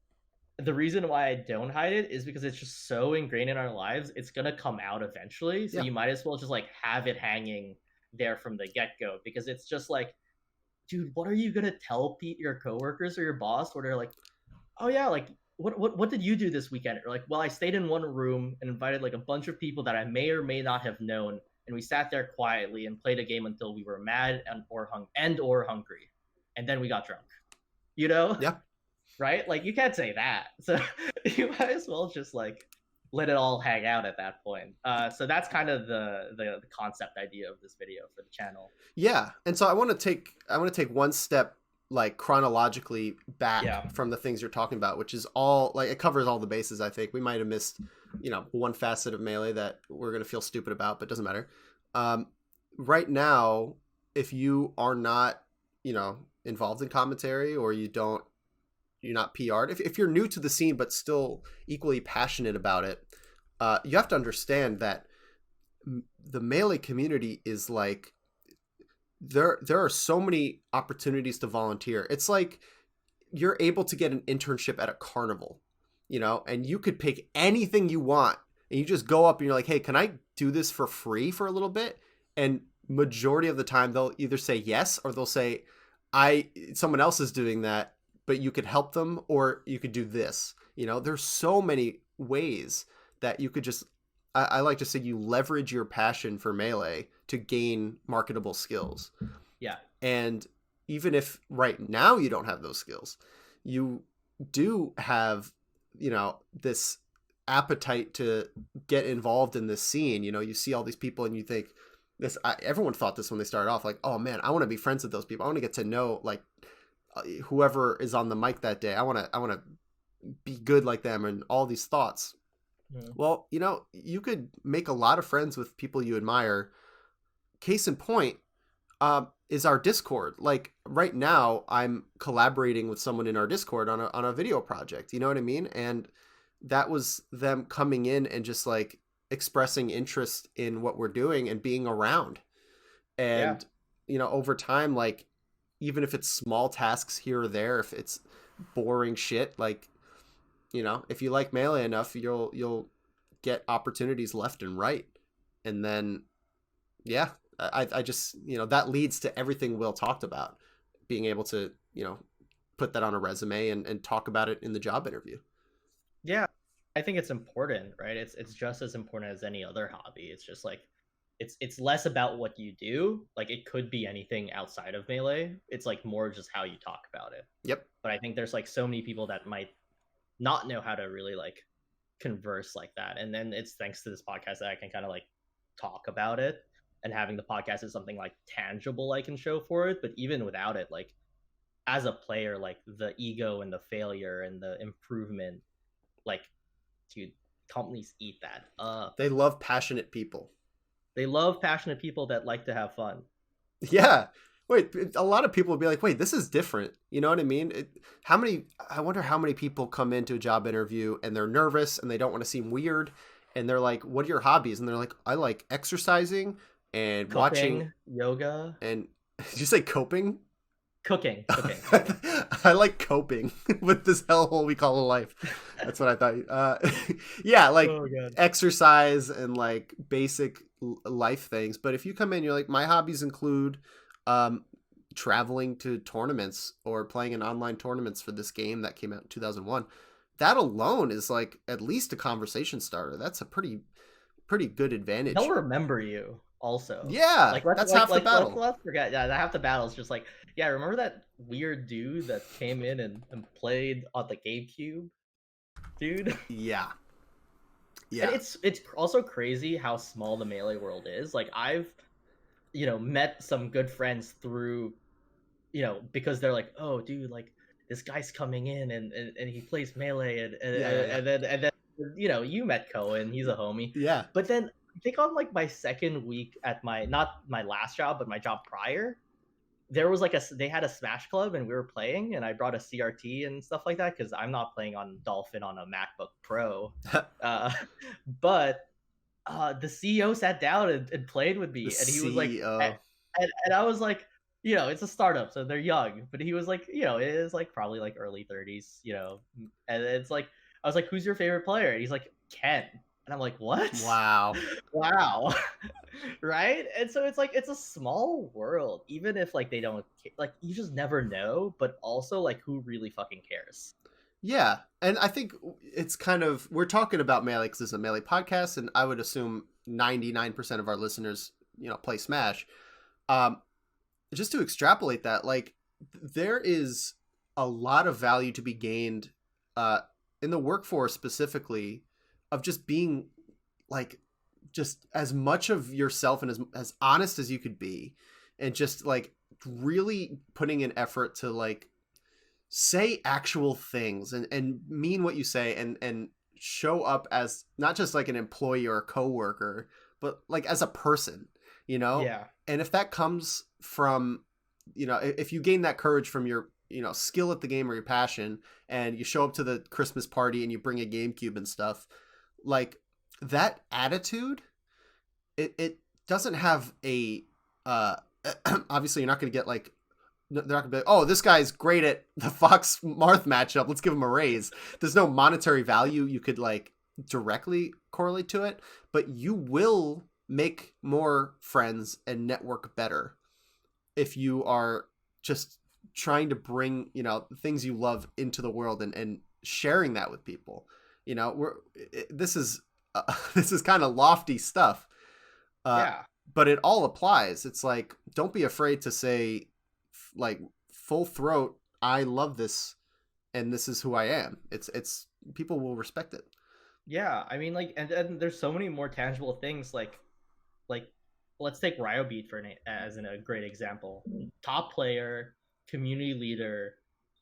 the reason why I don't hide it is because it's just so ingrained in our lives. It's gonna come out eventually, so you might as well just like have it hanging there from the get-go, because it's just like, dude, what are you gonna tell your coworkers or your boss where they're like, oh yeah, like what did you do this weekend? Or like, well, I stayed in one room and invited like a bunch of people that I may or may not have known, and we sat there quietly and played a game until we were mad or hungry, and then we got drunk. Yeah. Right? Like you can't say that. So you might as well just like let it all hang out at that point. So that's kind of the concept idea of this video for the channel. Yeah, and so I want to take one step like chronologically back from the things you're talking about, which is all like it covers all the bases. I think we might have missed one facet of Melee that we're gonna feel stupid about, but doesn't matter. Right now, if you are not involved in commentary, or you're not PR'd, if you're new to the scene but still equally passionate about it, you have to understand that the Melee community is like, there are so many opportunities to volunteer. It's like you're able to get an internship at a carnival, and you could pick anything you want, and you just go up and you're like, hey, can I do this for free for a little bit? And majority of the time they'll either say yes, or they'll say, someone else is doing that, but you could help them, or you could do this. There's so many ways that you could just, I like to say, you leverage your passion for Melee to gain marketable skills. Yeah. And even if right now you don't have those skills, you do have, this appetite to get involved in this scene. You see all these people and you think everyone thought this when they started off, like, oh man, I want to be friends with those people. I want to get to know, like, whoever is on the mic that day. I want to be good like them, and all these thoughts. Well, you could make a lot of friends with people you admire. Case in point, is our Discord. Like right now, I'm collaborating with someone in our Discord on a video project. You know what I mean? And that was them coming in and just like expressing interest in what we're doing and being around. And over time, like, even if it's small tasks here or there, if it's boring shit, like, if you like Melee enough, you'll get opportunities left and right. And then, I just, that leads to everything Will talked about, being able to, put that on a resume and talk about it in the job interview. Yeah, I think it's important, right? It's just as important as any other hobby. It's just like, it's less about what you do. Like, it could be anything outside of Melee. It's like more just how you talk about it. Yep. But I think there's like so many people that might not know how to really like converse like that. And then it's thanks to this podcast that I can kind of like talk about it, and having the podcast is something like tangible I can show for it. But even without it, like, as a player, like the ego and the failure and the improvement, like, dude, companies eat that up. They love passionate people. They love passionate people that like to have fun. Yeah. Wait, a lot of people would be like, wait, this is different. You know what I mean? I wonder how many people come into a job interview and they're nervous and they don't want to seem weird. And they're like, what are your hobbies? And they're like, I like exercising and Cooking, watching yoga. And did you say coping? Cooking. I like coping with this hellhole we call a life. That's what I thought. Yeah, like exercise and like basic life things. But if you come in, you're like, my hobbies include traveling to tournaments or playing in online tournaments for this game that came out in 2001. That alone is like at least a conversation starter. That's a pretty good advantage. They'll remember you also. Yeah, like that's half the battle. Let's forget. Yeah, half the battle is just like, yeah, remember that weird dude that came in and played on the GameCube, dude? Yeah. And it's also crazy how small the Melee world is. Like, I've met some good friends through, because they're like, oh, dude, like, this guy's coming in and he plays Melee and then you met Cohen, he's a homie. Yeah. But then I think on like my second week at not my last job, but my job prior, there was like they had a Smash Club and we were playing, and I brought a CRT and stuff like that because I'm not playing on Dolphin on a MacBook Pro. But the CEO sat down and played with me, and he was like, and I was like, it's a startup, so they're young, but he was like, it is like probably like early 30s, and it's like, I was like, who's your favorite player? And he's like, Ken. And I'm like, what? Wow. Right? And so it's like, it's a small world, even if like they don't, like, you just never know, but also like, who really fucking cares? Yeah. And I think it's kind of, we're talking about Melee because it's a Melee podcast, and I would assume 99% of our listeners, play Smash. Just to extrapolate that, like, there is a lot of value to be gained in the workforce specifically, of just being like, just as much of yourself and as honest as you could be, and just like really putting an effort to like say actual things and mean what you say, and show up as not just like an employee or a coworker, but like as a person, Yeah. And if that comes from, if you gain that courage from your, skill at the game or your passion, and you show up to the Christmas party and you bring a GameCube and stuff, like that attitude, it doesn't have a, obviously you're not going to get like, they're not gonna be like, oh, this guy's great at the Fox Marth matchup, let's give him a raise. There's no monetary value you could like directly correlate to it, but you will make more friends and network better if you are just trying to bring, you know, things you love into the world and sharing that with people. You know, this is this is kind of lofty stuff, Yeah. but it all applies. It's like, don't be afraid to say, like, full throat, I love this, and this is who I am. It's people will respect it. Yeah, I mean, like, and there's so many more tangible things, like let's take Ryobeat as a great example. Top player, community leader,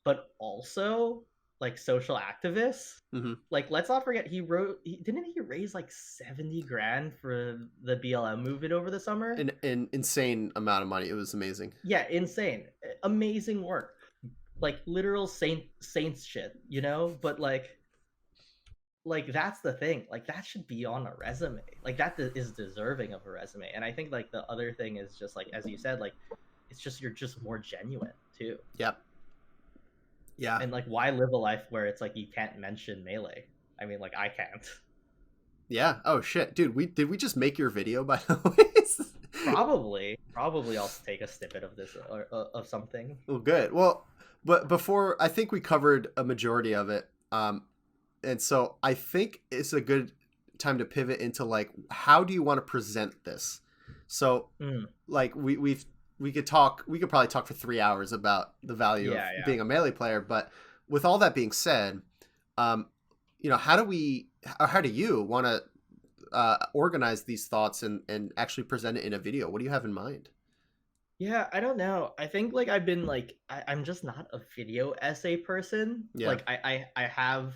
but also like social activist. Mm-hmm. Like, let's not forget didn't he raise like 70 grand for the BLM movement over the summer? An insane amount of money. It was amazing. Yeah, insane, amazing work, like literal saints shit, you know. But like that's the thing, like that should be on a resume, like that is deserving of a resume. And I think like the other thing is just like, as you said, like it's just, you're just more genuine too. Yep. Yeah. And like, why live a life where it's like you can't mention Melee? I mean, like, I can't. Yeah. Oh shit, dude, did we just make your video, by the way? Probably I'll take a snippet of this, or of something. Well, good. Well, but before, I think we covered a majority of it. And so I think it's a good time to pivot into like, how do you want to present this? So like we could probably talk for 3 hours about the value of being a Melee player. But with all that being said, you know, how do you want to organize these thoughts and actually present it in a video? What do you have in mind? Yeah, I don't know. I think like I've been like, I'm just not a video essay person. Yeah. Like I have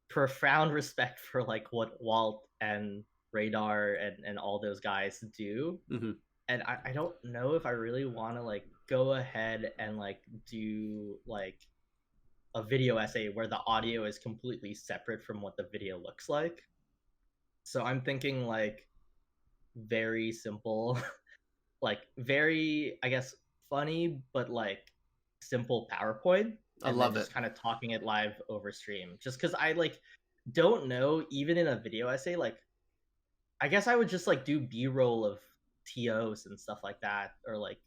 profound respect for like what Walt and Radar and all those guys do. Mm-hmm. And I don't know if I really want to like go ahead and like do like a video essay where the audio is completely separate from what the video looks like. So I'm thinking like very simple, like very, I guess, funny, but like simple PowerPoint. I And love then just it. kind of talking it live over stream. Just because I like don't know, even in a video essay, like I guess I would just like do B-roll of TOs and stuff like that, or like,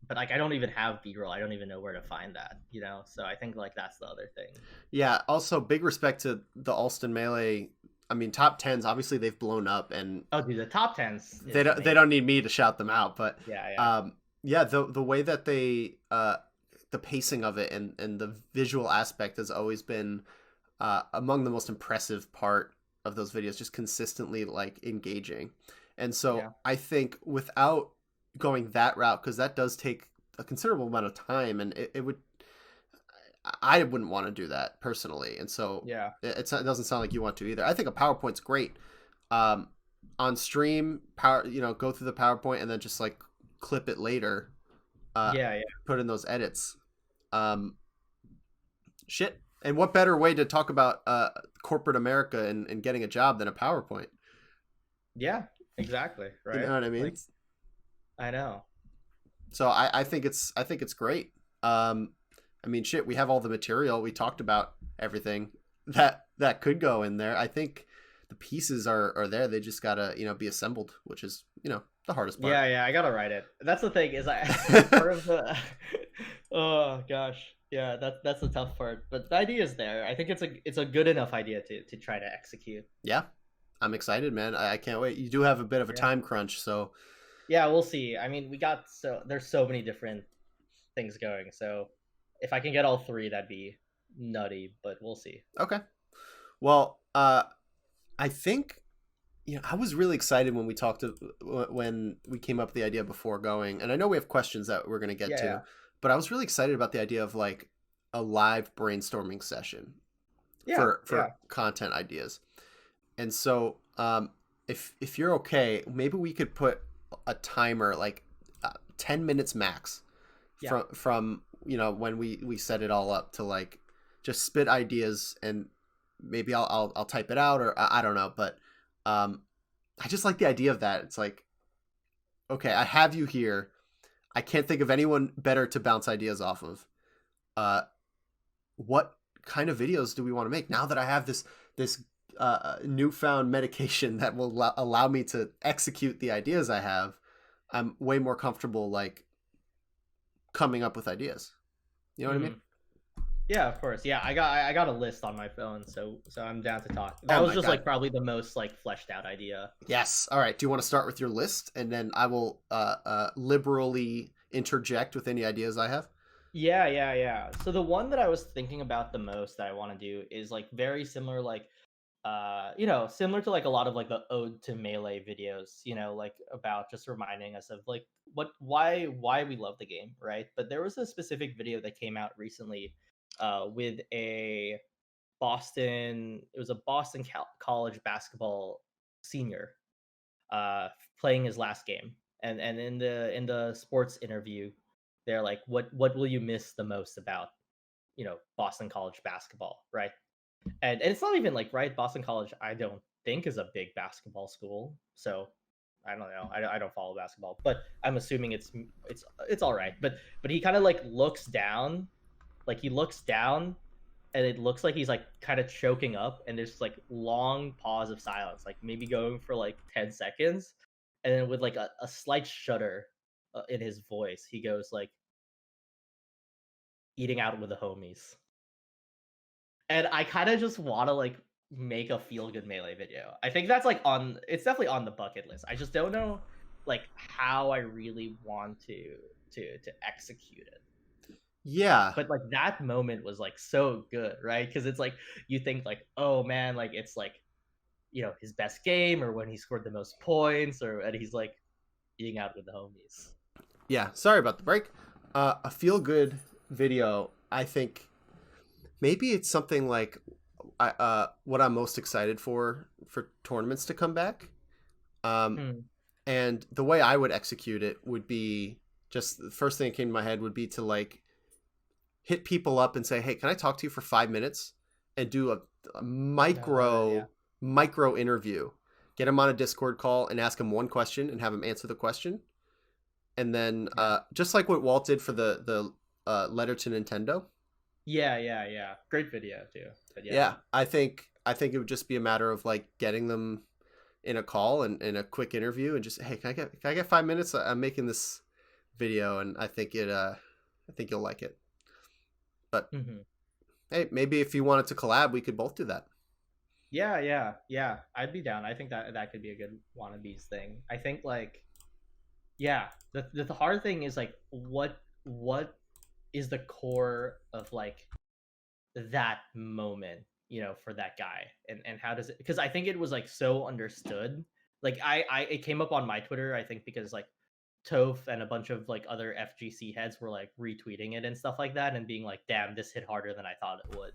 but like I don't even have B-roll. I don't even know where to find that, you know? So I think like that's the other thing. Yeah. Also, big respect to the Alston Melee. I mean, top 10s, obviously they've blown up, and Oh, dude, the top 10s. they don't need me to shout them out, but Yeah. the way that they the pacing of it and the visual aspect has always been among the most impressive part of those videos, just consistently like engaging. And so I think without going that route, because that does take a considerable amount of time, and I wouldn't want to do that personally. And so it doesn't sound like you want to either. I think a PowerPoint's great. On stream, go through the PowerPoint and then just like clip it later. Put in those edits. Shit. And what better way to talk about corporate America and getting a job than a PowerPoint? Yeah, exactly. Right. You know what I mean? Like, I know. So I think it's great. I mean, shit, we have all the material. We talked about everything that could go in there. I think the pieces are there. They just gotta, be assembled, which is, the hardest part. Yeah, I gotta write it. That's the thing, is part of the oh gosh. Yeah, that's the tough part. But the idea is there. I think it's a good enough idea to try to execute. Yeah. I'm excited, man. I can't wait. You do have a bit of a time crunch, so yeah, we'll see. I mean, there's so many different things going. So if I can get all three, that'd be nutty, but we'll see. Okay. Well, I think, I was really excited when we came up with the idea before going, and I know we have questions that we're going to get to, but I was really excited about the idea of like a live brainstorming session for content ideas. And so, if you're okay, maybe we could put a timer, like 10 minutes max from when we set it all up, to like just spit ideas, and maybe I'll type it out, or I don't know, but I just like the idea of that. It's like, okay, I have you here. I can't think of anyone better to bounce ideas off of. What kind of videos do we want to make now that I have this newfound medication that will allow me to execute the ideas I have? I'm way more comfortable like coming up with ideas. You know what I mean? Mm. Yeah, of course. Yeah, I got a list on my phone, so I'm down to talk. Oh That was my just god. like probably the most like fleshed out idea. Yes. All right. Do you want to start with your list, and then I will liberally interject with any ideas I have? Yeah, yeah, yeah. So the one that I was thinking about the most that I want to do is like very similar, like similar to like a lot of like the ode to melee videos, like about just reminding us of like why we love the game, right? But there was a specific video that came out recently with it was a Boston College basketball senior uh playing his last game. And in the sports interview, they're like, what will you miss the most about, Boston College basketball, right? And it's not even like, right, Boston College, I don't think is a big basketball school. So I don't know. I don't follow basketball, but I'm assuming it's all right. But he kind of like looks down, and it looks like he's like kind of choking up, and there's like long pause of silence, like maybe going for like 10 seconds, and then with like a slight shudder in his voice, he goes like, eating out with the homies. And I kind of just want to like make a feel good melee video. I think that's like it's definitely on the bucket list. I just don't know like how I really want to execute it. Yeah. But like that moment was like so good, right? Because it's like you think like, oh man, like it's like, his best game, or when he scored the most points, or and he's like eating out with the homies. Yeah. Sorry about the break. A feel good video. I think maybe it's something like what I'm most excited for tournaments to come back. Um, Hmm. and the way I would execute it would be just the first thing that came to my head would be to like hit people up and say, "Hey, can I talk to you for 5 minutes?" and do a Yeah. micro interview. Get them on a Discord call and ask them one question and have them answer the question. And then Yeah. just like what Walt did for the letter to Nintendo. Yeah. Great video too. But yeah. Yeah, I think it would just be a matter of like getting them in a call and in a quick interview and just, hey, can I get 5 minutes? I'm making this video and I think you'll like it. But Hmm. hey, maybe if you wanted to collab, we could both do that. Yeah. I'd be down. I think that could be a good Wannabes thing. I think like, yeah, the hard thing is like what is the core of like that moment, for that guy, and how does it, because I think it was like so understood. Like I it came up on my Twitter, I think, because like Toph and a bunch of like other FGC heads were like retweeting it and stuff like that, and being like, damn, this hit harder than I thought it would,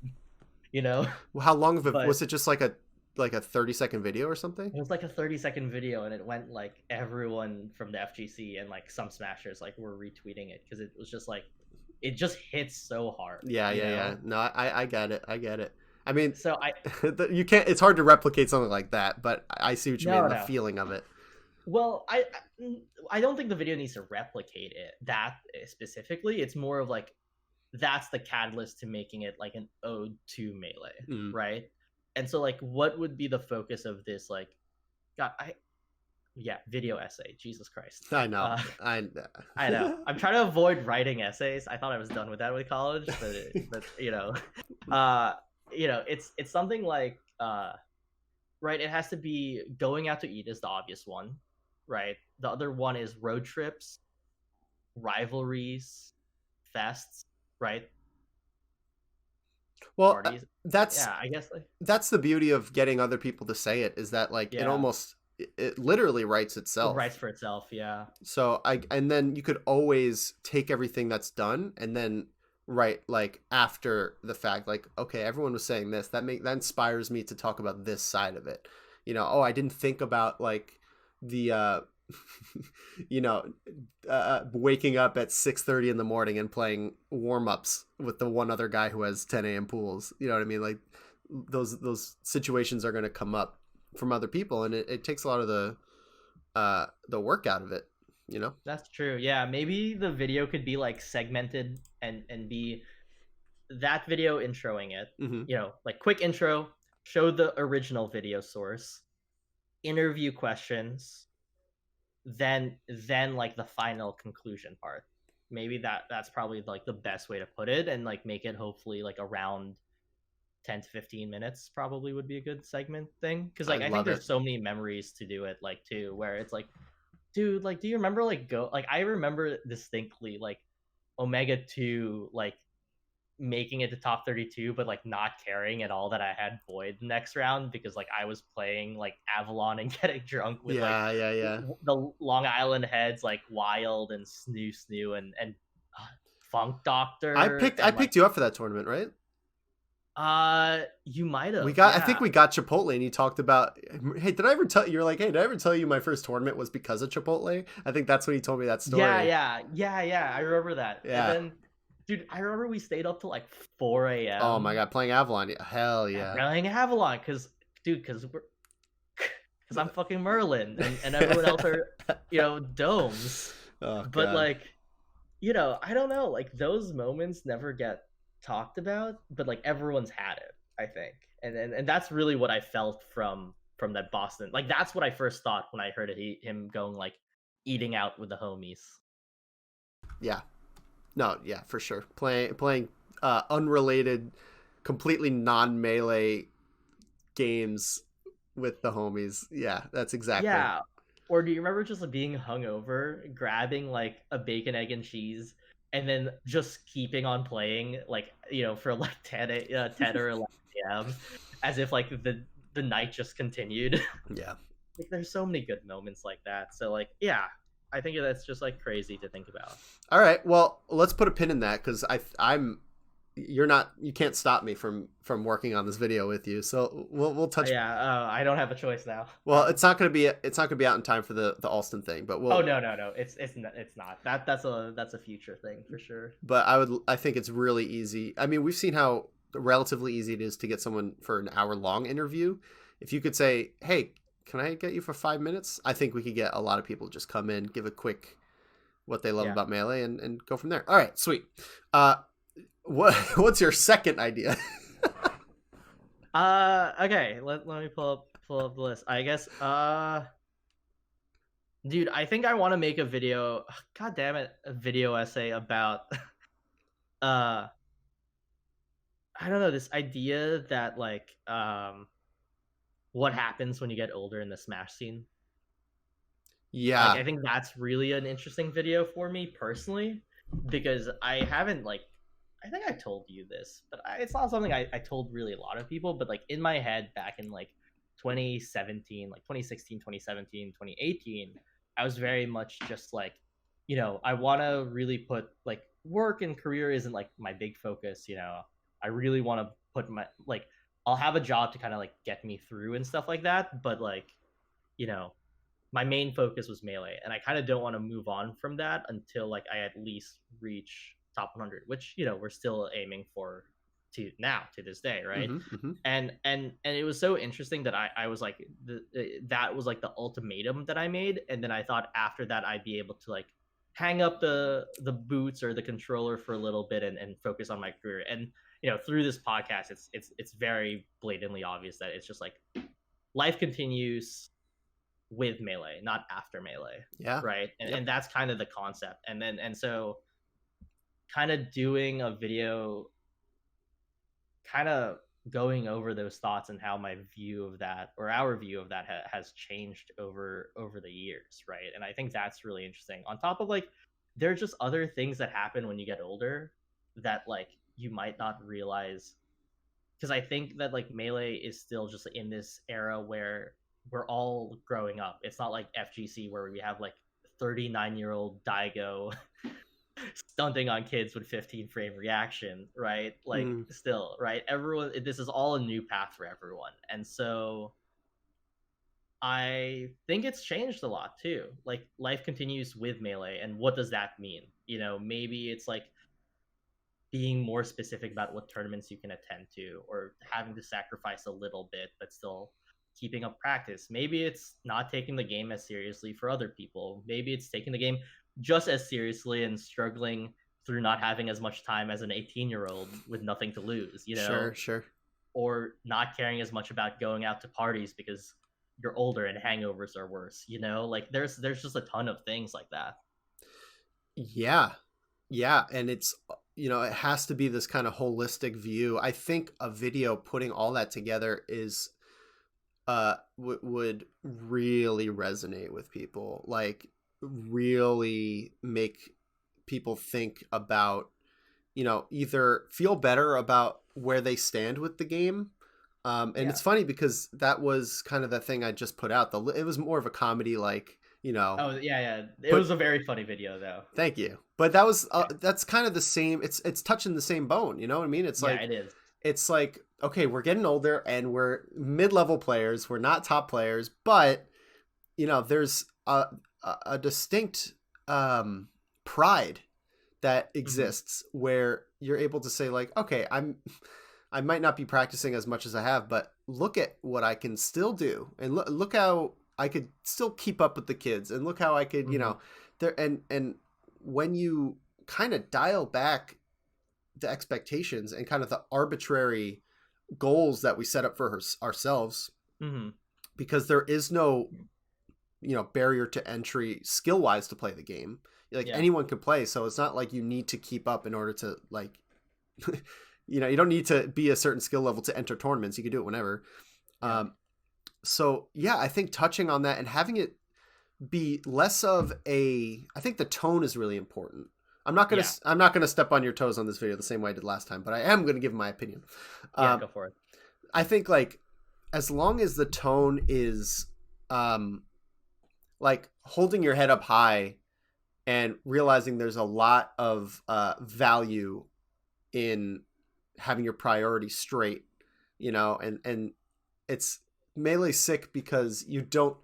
you know. Well, how long of it But was it? Just like a 30-second video or something? it was like a 30-second video, and it went like everyone from the FGC and like some smashers like were retweeting it, because it was just like it just hits so hard, Yeah. No, I get it. I get it. I mean, so I you can't. It's hard to replicate something like that, but I see what you mean. The no. feeling of it. Well, I don't think the video needs to replicate it that specifically. It's more of like that's the catalyst to making it like an ode to melee, Mm, right? And so like, what would be the focus of this? Like, God, video essay. Jesus Christ. I know. Uh, I. I know. I'm trying to avoid writing essays. I thought I was done with that with college, but uh, it's something like right. It has to be going out to eat is the obvious one, right? The other one is road trips, rivalries, fests, right? Well, Parties. that's Yeah, I guess like that's the beauty of getting other people to say it is that like it yeah, almost it literally writes it writes itself. for itself. Yeah. So and then you could always take everything that's done and then write like after the fact, like, okay, everyone was saying this, that inspires me to talk about this side of it. Oh, I didn't think about like the you know waking up at 6:30 in the morning and playing warm-ups with the one other guy who has 10 a.m. pools. You know what I mean? Like those situations are going to come up from other people, and it takes a lot of the work out of it. That's true. Yeah, maybe the video could be like segmented and be that video introing it. Hmm. Like quick intro, show the original video source, interview questions, then like the final conclusion part. maybe that's probably like the best way to put it, and like make it hopefully like around 10 to 15 minutes probably would be a good segment thing, because I like I think love it. there's so many memories to do it like too, where it's like, dude, like do you remember like go like I remember distinctly like Omega 2 like making it to top 32 but like not caring at all that I had Void the next round, because like I was playing like Avalon and getting drunk with like Yeah, yeah, yeah. the Long Island heads like Wild and Snoo uh, Funk Doctor I and like picked you up for that tournament, right? you might have, I think yeah. we got Chipotle, and you talked about, hey, did I ever tell you? Were like, hey, did I ever tell you my first tournament was because of Chipotle? I think that's when he told me that Yeah, story. yeah. I remember that. And Yeah. then, dude, I remember we stayed up till like 4 Oh my a.m. God, playing Avalon. Hell and yeah. playing Avalon, because we're because I'm fucking Merlin, and everyone else are, domes. Oh But God. like, I don't know, like those moments never get talked about, but like everyone's had it, I think. And that's really what I felt from that Boston. Like that's what I first thought when I heard him going like eating out with the homies. Yeah. No, yeah, for sure. Playing unrelated, completely non-melee games with the homies. Yeah, that's exactly. Yeah. Or do you remember just like, being hungover, grabbing like a bacon, egg, and cheese, and then just keeping on playing, like, for like 10 or 11 a.m., as if like the night just continued? Yeah. Like, there's so many good moments like that. So, like, yeah, I think that's just like crazy to think about. All right. Well, let's put a pin in that because I'm you can't stop me from working on this video with you. So we'll touch. Yeah, I don't have a choice now. Well, it's not gonna be out in time for the Alston thing, but Oh, we'll. no, it's not. That's a future thing for sure. But I think it's really easy. I mean, we've seen how relatively easy it is to get someone for an hour long interview. If you could say, "Hey, can I get you for 5 minutes?" I think we could get a lot of people to just come in, give a quick what they love Yeah. about Melee, and go from there. All right, sweet. Uh, what's your second idea? Okay. Let me pull up the list. I guess. Dude, I think I want to make a video. God damn it, a video essay about. Uh, I don't know, this idea that like what happens when you get older in the Smash scene. Like, Yeah. I think that's really an interesting video for me personally, because I haven't like, I think I told you this, but it's not something I told really a lot of people. But like in my head back in like 2017, like 2016, 2017, 2018, I was very much just like, I want to really put like work and career isn't like my big focus. I really want to put my like, I'll have a job to kind of like get me through and stuff like that. But like, you know, my main focus was Melee, and I kind of don't want to move on from that until like I at least reach top 100, which we're still aiming for to this day, right? Mm-hmm, mm-hmm. And it was so interesting that I was like that was like the ultimatum that I made, and then I thought after that I'd be able to like hang up the boots or the controller for a little bit and focus on my career. And through this podcast, it's very blatantly obvious that it's just like life continues with Melee, not after Melee. Yeah. Right. And, Yep. and that's kind of the concept. And so kind of doing a video, kind of going over those thoughts and how my view of that, or our view of that, has changed over the years, right? And I think that's really interesting. On top of like, there's just other things that happen when you get older that like you might not realize, because I think that like Melee is still just in this era where we're all growing up. It's not like FGC where we have like 39-year-old Daigo stunting on kids with 15 frame reaction, right? Like, Mm. still, right? Everyone, this is all a new path for everyone. And so I think it's changed a lot too. Like, life continues with Melee, and what does that mean? Maybe it's like being more specific about what tournaments you can attend to, or having to sacrifice a little bit but still keeping up practice. Maybe it's not taking the game as seriously for other people. Maybe it's taking the game just as seriously and struggling through not having as much time as an 18-year-old with nothing to lose, Sure. or not caring as much about going out to parties because you're older and hangovers are worse. Like, there's just a ton of things like that. Yeah. Yeah, and it's it has to be this kind of holistic view. I think a video putting all that together is would really resonate with people, like really make people think about, either feel better about where they stand with the game. And Yeah. it's funny because that was kind of the thing I just put out. It was more of a comedy, like, Oh yeah, yeah. It but was a very funny video though. thank you. But that was Yeah. that's kind of the same. It's touching the same bone. You know what I mean? Yeah, it is. It's like, okay, we're getting older and we're mid-level players. We're not top players, but there's a distinct pride that Hmm. exists where you're able to say, like, okay, I might not be practicing as much as I have, but look at what I can still do, and look how I could still keep up with the kids, and look how I could, Hmm. there. And when you kind of dial back the expectations and kind of the arbitrary goals that we set up for ourselves, Hmm. because there is no barrier to entry skill wise to play the game. Like, Yeah. anyone can play, so it's not like you need to keep up in order to, like, you don't need to be a certain skill level to enter tournaments. You can do it whenever. Yeah. So yeah, I think touching on that and having it be less of I think the tone is really important. Yeah. I'm not gonna step on your toes on this video the same way I did last time, but I am gonna give my opinion. Yeah. um, Go for it. I think, like, as long as the tone is um, like holding your head up high and realizing there's a lot of value in having your priorities straight, and it's melee sick because you don't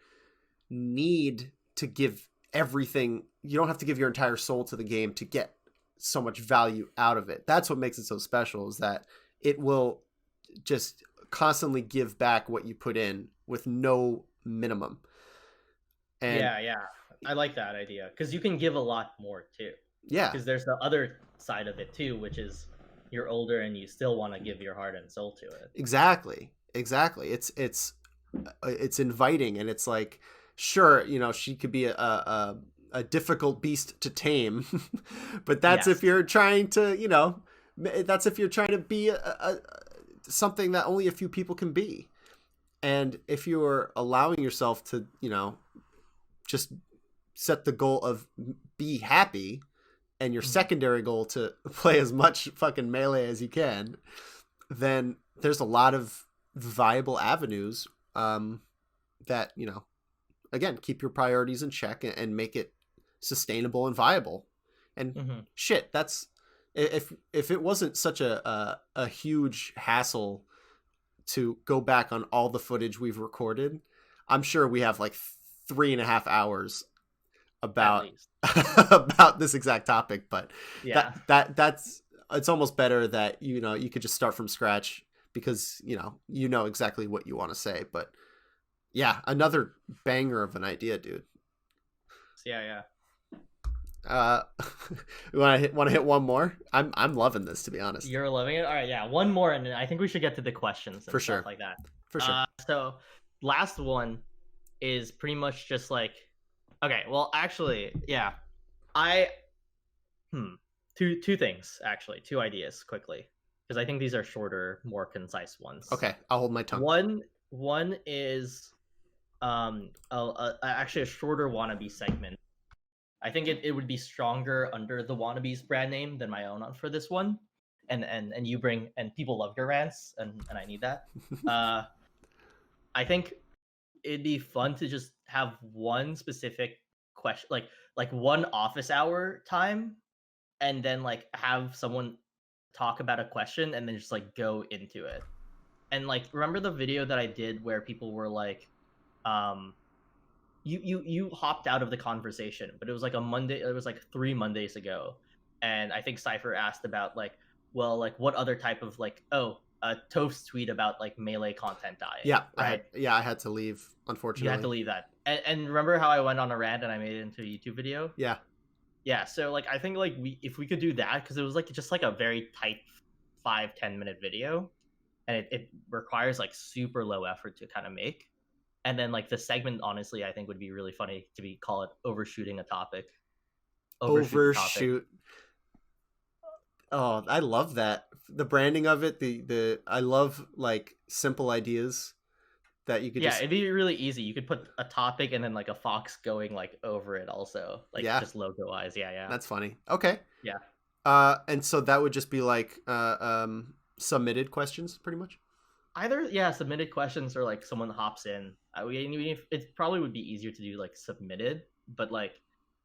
need to give everything. You don't have to give your entire soul to the game to get so much value out of it. That's what makes it so special, is that it will just constantly give back what you put in with no minimum. And Yeah, yeah. I like that idea because you can give a lot more too. yeah, Because there's the other side of it too, which is you're older and you still want to give your heart and soul to it. exactly. It's inviting, and it's like, sure, she could be a difficult beast to tame, but that's if Yes. you're trying to, that's if you're trying to be something that only a few people can be. And if you're allowing yourself to, just set the goal of be happy, and your Mhm. secondary goal to play as much fucking melee as you can, then there's a lot of viable avenues, that, again, keep your priorities in check, and make it sustainable and viable. And Mhm. shit, that's, if it wasn't such a huge hassle to go back on all the footage we've recorded, I'm sure we have like 3.5 hours At about least. about this exact topic. But Yeah. that's it's almost better that, you could just start from scratch, because exactly what you want to say. But yeah, another banger of an idea, dude. Yeah, yeah. uh want to hit one more? I'm loving this, to be honest. You're loving it. All right, yeah. One more, and then I think we should get to the questions and For stuff sure, like that. for sure. So last one is pretty much just like, okay. Well, actually, yeah. I hmm two things actually, two ideas quickly because I think these are shorter, more concise ones. Okay, I'll hold my tongue. One is actually a shorter wannabe segment. I think it would be stronger under the Wannabes brand name than my own for this one. And you bring, and people love your rants, and I need that. Uh, I think it'd be fun to just have one specific question, like one office hour time, and then like have someone talk about a question and then just like go into it. And like remember the video that I did where people were like, um, you hopped out of the conversation, but it was like a Monday. It was like 3 Mondays ago, and I think Cipher asked about like, well, like what other type of like, oh, a toast tweet about like melee content dying, Yeah, right? I had to leave, You had to unfortunately. leave that, and remember how I went on a rant and I made it into a YouTube video? Yeah. Yeah, so like I think like we if we could do that because it was like just like a very tight 5-10 minute video, and it requires like super low effort to kind of make. And then like the segment, honestly, I think would be really funny to be call it overshooting a topic, overshoot the topic. Overshoot. Oh, I love that. The branding of it, the I love like simple ideas that you could Yeah, just it'd be really easy. You could put a topic and then like a fox going like over it also, like yeah, just logo wise. Yeah, yeah, that's funny. Okay. yeah. And so that would just be like submitted questions pretty much. Either yeah, submitted questions or like someone hops in. It probably would be easier to do like submitted, but like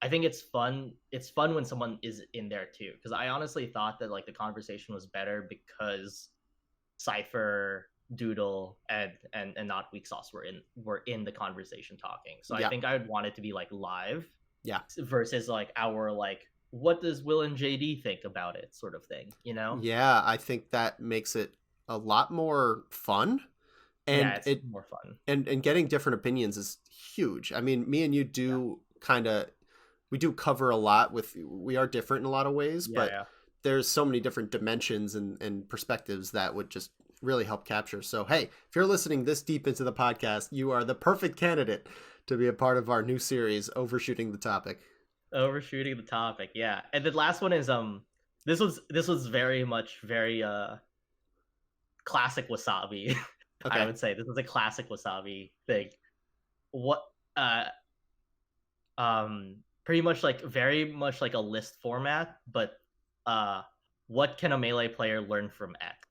I think it's fun. It's fun when someone is in there too, because I honestly thought that like the conversation was better because Cipher, Doodle, and not Weak Sauce were in the conversation talking. So I Yeah. think I would want it to be like live Yeah. versus like our like what does Will and JD think about it sort of thing, you know? Yeah, I think that makes it a lot more fun Yeah, and it's it more fun. and getting different opinions is huge. I mean, me and you Yeah, do kind of we do cover a lot we are different in a lot of ways, yeah, but yeah. there's so many different dimensions and perspectives that would just really help capture. So, hey, if you're listening this deep into the podcast, you are the perfect candidate to be a part of our new series, Overshooting the Topic. Overshooting the topic, yeah. And the last one is this was very much very classic Wasabi. I Okay. would say this is a classic Wasabi thing. What uh pretty much like very much like a list format, but uh what can a melee player learn from X?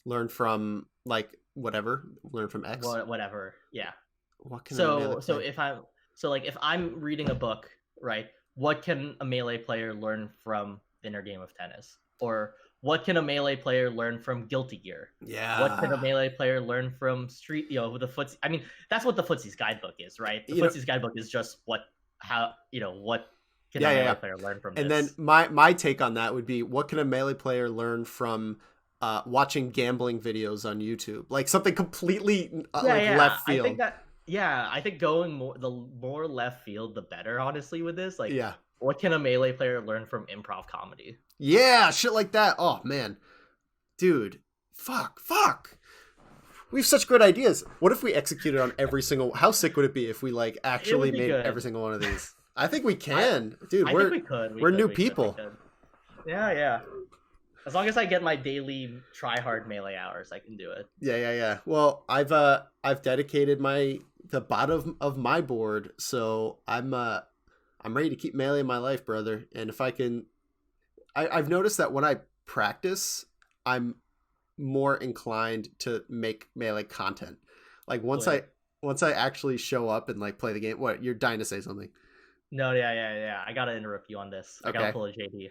Learn from like whatever, learn from X. Whatever. Yeah. What can a melee So player? if I'm so like if I'm reading a book, right? What can a melee player learn from the inner game of tennis? Or what can a melee player learn from Guilty Gear? What can a Yeah. melee player learn from Street? The footsie. I mean, that's what the footsie's guidebook is, right? The You know, footsie's guidebook is just what can a yeah, yeah, melee yeah. player learn from And then this? my take on that would be, what can a melee player learn from watching gambling videos on YouTube? Like something completely Yeah, like yeah. left field. I think going more left field, the better. Honestly, with this, like, Yeah. what can a melee player learn from improv comedy? Yeah, shit like that. Oh man. Dude. Fuck. We have such great ideas. What if we executed on every single how sick would it be if we like It actually would be made every good. single one of these? I think we I can. Dude, I think we could. we're new people. Yeah, yeah. As long as I get my daily try hard melee hours, I can do it. Yeah. Well, I've dedicated the bottom of my board, so I'm ready to keep melee in my life, brother. And if I can, I've noticed that when I practice, I'm more inclined to make melee content. Like Wait. once I actually show up and like play the game. What, you're dying to say something? No, yeah. I gotta interrupt you on this. I gotta Okay, pull a JD.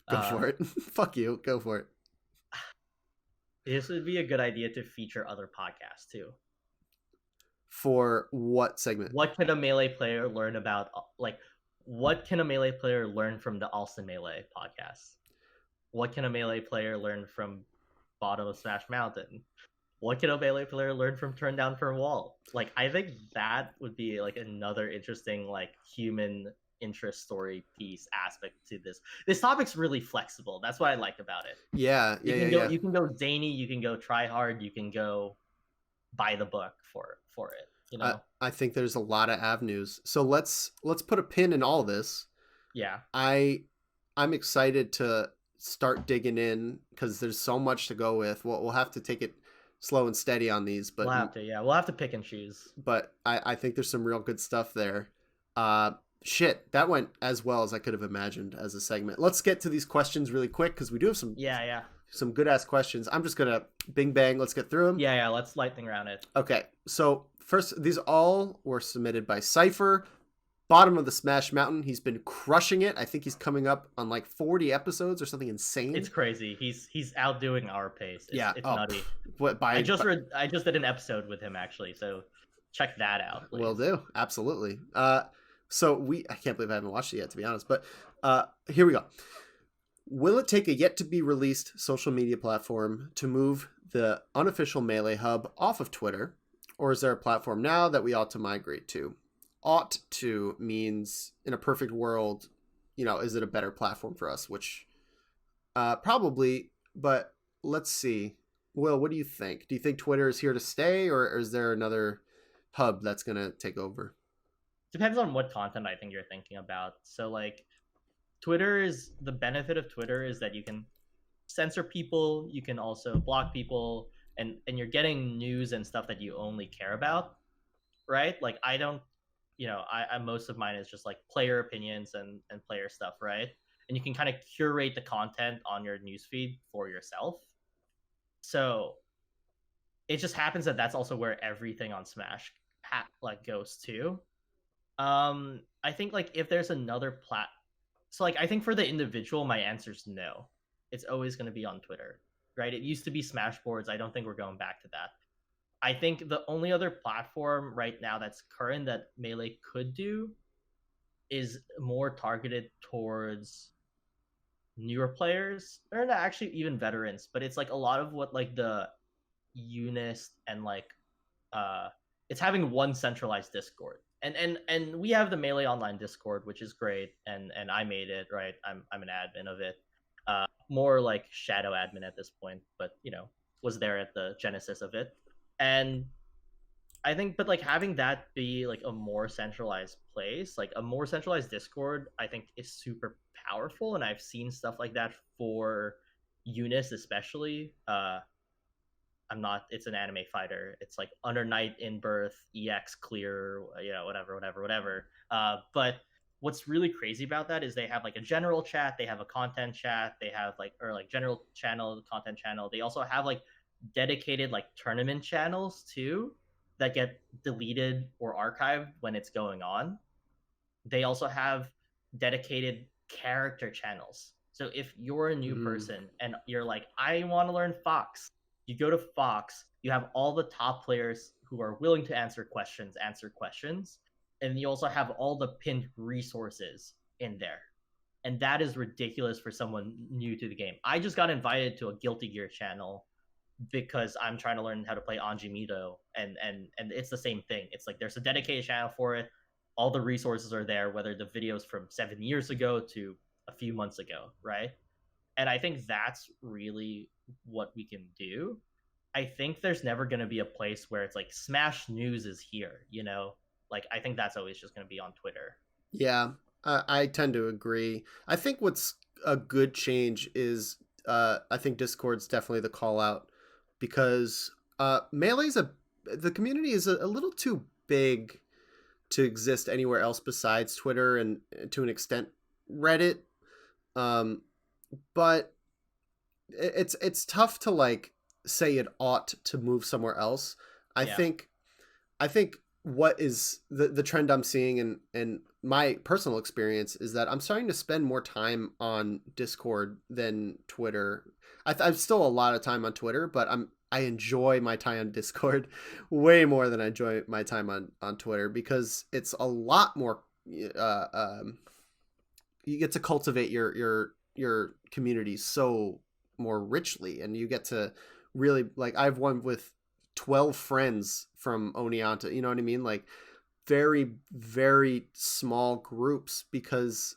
go Uh, for it. Fuck you, go for it. this would be a good idea to feature other podcasts too. For what segment? What can a melee player learn about like what can a melee player learn from the Alston Melee podcast? What can a melee player learn from Bottom of Smash Mountain? What can a melee player learn from Turn Down for a Wall? Like I think that would be like another interesting like human interest story piece aspect to this. This topic's really flexible. That's what I like about it. Yeah. You can go zany, you can go try hard, you can go buy the book for it. You know? I think there's a lot of avenues. So let's put a pin in all this. Yeah. I'm excited to start digging in because there's so much to go with. We'll have to take it slow and steady on these, but We'll have to pick and choose. but I think there's some real good stuff there. Shit, that went as well as I could have imagined as a segment. Let's get to these questions really quick because we do have Yeah. some good ass questions. I'm just gonna bing bang. Let's get through them. Yeah, let's lightning round it. Okay, so first, these all were submitted by Cypher. Bottom of the Smash Mountain. He's been crushing it. I think he's coming up on like 40 episodes or something insane. It's crazy. He's outdoing our pace. It's nutty. What I just did an episode with him actually, so check that out. Please. Will do. Absolutely. So I can't believe I haven't watched it yet, to be honest. But here we go. Will it take a yet to be released social media platform to move the unofficial Melee Hub off of Twitter, or is there a platform now that we ought to migrate to? Ought to means in a perfect world, is it a better platform for us? Which probably, but let's see. Will, what do you think? Do you think Twitter is here to stay, or is there another hub that's going to take over? Depends on what content I think you're thinking about. So like Twitter is the benefit of Twitter is that you can censor people, you can also block people, and you're getting news and stuff that you only care about, right? Like I don't, I most of mine is just like player opinions and player stuff, right? And you can kind of curate the content on your newsfeed for yourself. So it just happens that that's also where everything on Smash like goes to. I think like if there's another so like I think for the individual, my answer's no. It's always going to be on Twitter, right? It used to be Smashboards. I don't think we're going back to that. I think the only other platform right now that's current that Melee could do is more targeted towards newer players, or not actually even veterans, but it's like a lot of what like the Unis and like uh it's having one centralized Discord. And we have the Melee Online Discord, which is great, and I made it, right? I'm an admin of it. More like shadow admin at this point, but was there at the genesis of it. And I think, but like having that be like a more centralized place, like a more centralized Discord, I think is super powerful. And I've seen stuff like that for Eunice, especially. I'm not. It's an anime fighter. It's like Under Night in Birth, EX Clear, whatever. But what's really crazy about that is they have like a general chat, they have a content chat, they have like or like general channel, content channel. They also have like dedicated like tournament channels too that get deleted or archived when it's going on. They also have dedicated character channels. So if you're a new Mm. person and you're like, I want to learn Fox, you go to Fox, you have all the top players who are willing to answer questions, and you also have all the pinned resources in there. And that is ridiculous for someone new to the game. I just got invited to a Guilty Gear channel because I'm trying to learn how to play Anji Mito, and it's the same thing. It's like there's a dedicated channel for it. All the resources are there, whether the videos from 7 years ago to a few months ago, right? And I think that's really what we can do. I think there's never going to be a place where it's like Smash News is here. Like I think that's always just going to be on Twitter. Yeah, I tend to agree. I think what's a good change is I think Discord's definitely the call out because Melee's the community is a little too big to exist anywhere else besides Twitter and to an extent Reddit. Um, but it's tough to like say it ought to move somewhere else. I Yeah. think I think what is the trend I'm seeing and my personal experience is that I'm starting to spend more time on Discord than Twitter. I've still a lot of time on Twitter, but I enjoy my time on Discord way more than I enjoy my time on Twitter because it's a lot more. Uh, um, you get to cultivate your community so more richly, and you get to really like I've one with 12 friends from Oneonta. You know what I mean? Like very very small groups because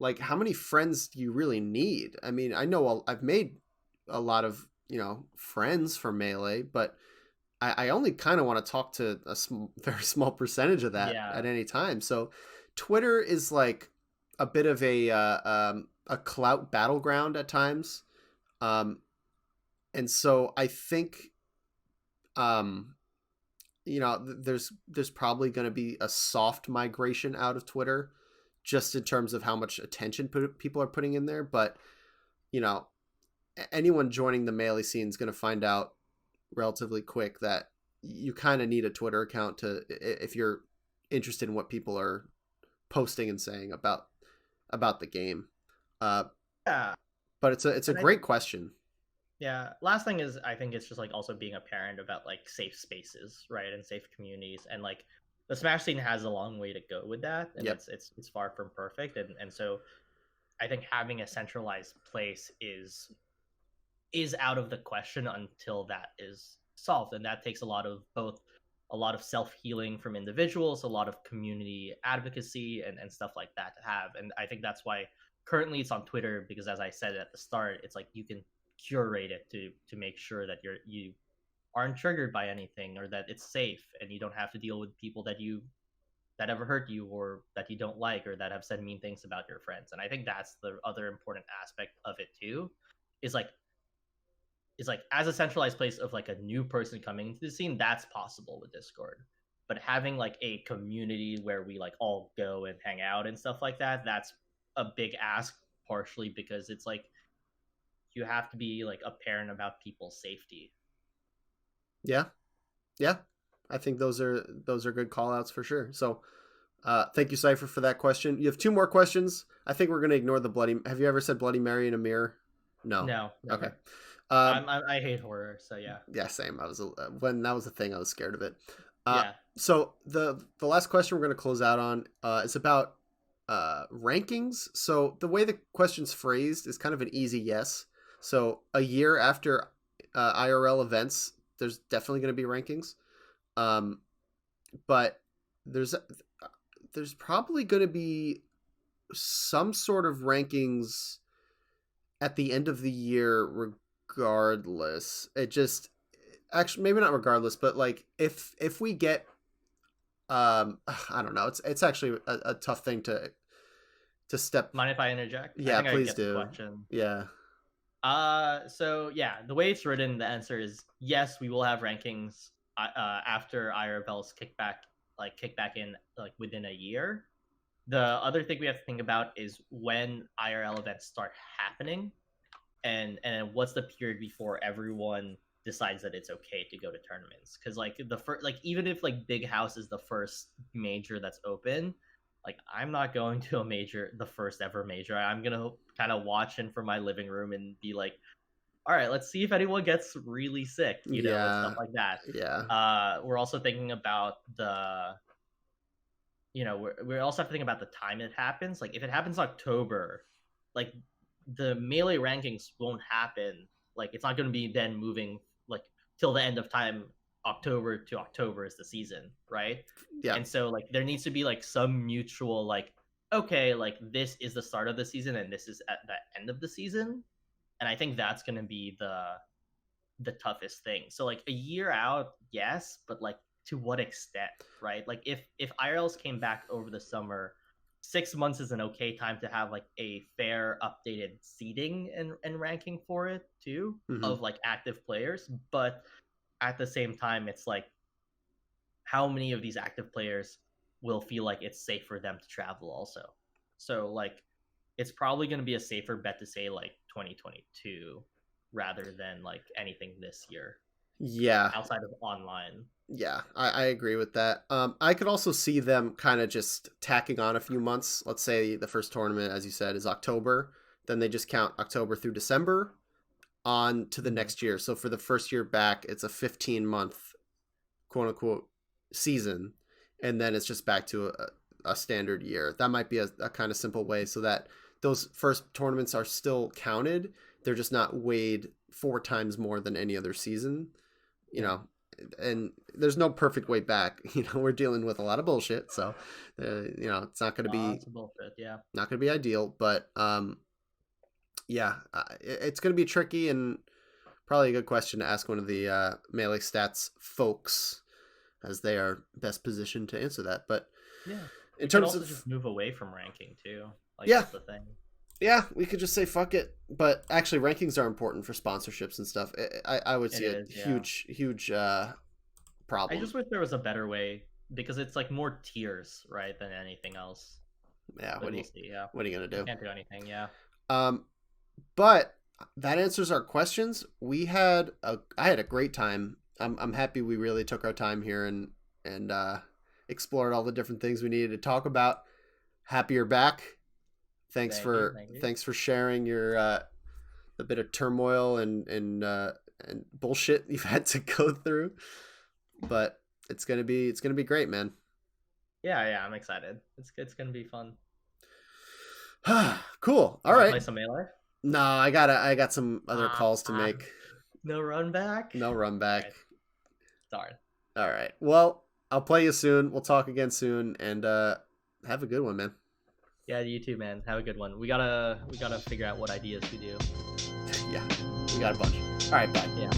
like how many friends do you really need? I mean, I know I've made a lot of friends from Melee, but I only kind of want to talk to a very small percentage of that Yeah. at any time. So Twitter is like a bit of a clout battleground at times, um, and so I think um, there's probably going to be a soft migration out of Twitter, just in terms of how much attention people are putting in there. But you know, anyone joining the Melee scene is going to find out relatively quick that you kind of need a Twitter account to if you're interested in what people are posting and saying about the game. Uh, Yeah. but it's a And I great question. Yeah. Last thing is I think it's just like also being a parent about like safe spaces, right? And safe communities. And like the Smash scene has a long way to go with that. And Yep. it's far from perfect. And so I think having a centralized place is out of the question until that is solved. And that takes a lot of self-healing from individuals, a lot of community advocacy and stuff like that to have. And I think that's why currently it's on Twitter, because as I said at the start, it's like you can curate it to make sure that you aren't triggered by anything, or that it's safe and you don't have to deal with people that you that ever hurt you or that you don't like or that have said mean things about your friends. And I think that's the other important aspect of it too, is like as a centralized place of like a new person coming into the scene, that's possible with Discord. But having like a community where we like all go and hang out and stuff like that, that's a big ask, partially because it's like you have to be like a parent about people's safety. Yeah. Yeah. I think those are good call outs for sure. So thank you, Cypher, for that question. You have 2 more questions. I think we're going to ignore the bloody. Have you ever said Bloody Mary in a mirror? No. No. Never. Okay. I hate horror, so yeah. Yeah, same. I was when that was a thing, I was scared of it. Yeah. So the last question we're going to close out on is about rankings. So the way the question's phrased is kind of an easy yes. So a year after IRL events, there's definitely going to be rankings. But there's probably going to be some sort of rankings at the end of the year regardless. It just actually maybe not regardless, but like if we get I don't know, it's actually a tough thing to step. Mind if I interject? Yeah, I think please I get do. The question. Yeah. So yeah, the way it's written, the answer is yes, we will have rankings after IRLs kick back in like within a year. The other thing we have to think about is when IRL events start happening, and what's the period before everyone decides that it's okay to go to tournaments. Because like the first, like even if like Big House is the first major that's open, like I'm not going to a major, the first ever major. I'm gonna kind of watch in from my living room and be like, all right, let's see if anyone gets really sick, you know, and stuff like that. Yeah. We're also thinking about we also have to think about the time it happens. Like if it happens October, like the melee rankings won't happen. Like it's not going to be then moving like till the end of time. October to October is the season, right? Yeah. And so like there needs to be like some mutual like, okay, like this is the start of the season and this is at the end of the season. And I think that's going to be the toughest thing. So like a year out, yes, but like to what extent, right? Like if IRLs came back over the summer, 6 months is an okay time to have like a fair updated seeding and ranking for it too, of like active players. But at the same time, it's like how many of these active players will feel like it's safe for them to travel also. So like it's probably going to be a safer bet to say like 2022 rather than like anything this year. Yeah. Outside of online. Yeah, I agree with that. I could also see them kind of just tacking on a few months. Let's say the first tournament, as you said, is October. Then they just count October through December on to the next year. So for the first year back, it's a 15-month, quote unquote, season. And then it's just back to a standard year. That might be a kind of simple way so that those first tournaments are still counted. They're just not weighed 4 times more than any other season, you know. And there's no perfect way back. You know, we're dealing with a lot of bullshit. So, you know, it's not going to be bullshit. Yeah, not going to be ideal. But yeah, it's going to be tricky and probably a good question to ask one of the Melee Stats folks, as they are best positioned to answer that. But yeah, in terms of just move away from ranking too. Like, yeah, that's the thing. Yeah, we could just say fuck it. But actually, rankings are important for sponsorships and stuff. I would see huge problem. I just wish there was a better way because it's like more tiers, right, than anything else. Yeah, what are you gonna do? Can't do anything. Yeah. But that answers our questions. I had a great time. I'm happy we really took our time here and explored all the different things we needed to talk about. Happy you're back. Thanks for sharing your the bit of turmoil and bullshit you've had to go through. But it's gonna be great, man. Yeah, I'm excited. It's gonna be fun. Cool. All right. Play some Melee? No, I got some other calls to make. No run back. Right. Darn. All right. Well, I'll play you soon. We'll talk again soon, and have a good one, man. Yeah, you too, man. Have a good one. We gotta figure out what ideas we do. Yeah, we got a bunch. All right, bye. Yeah.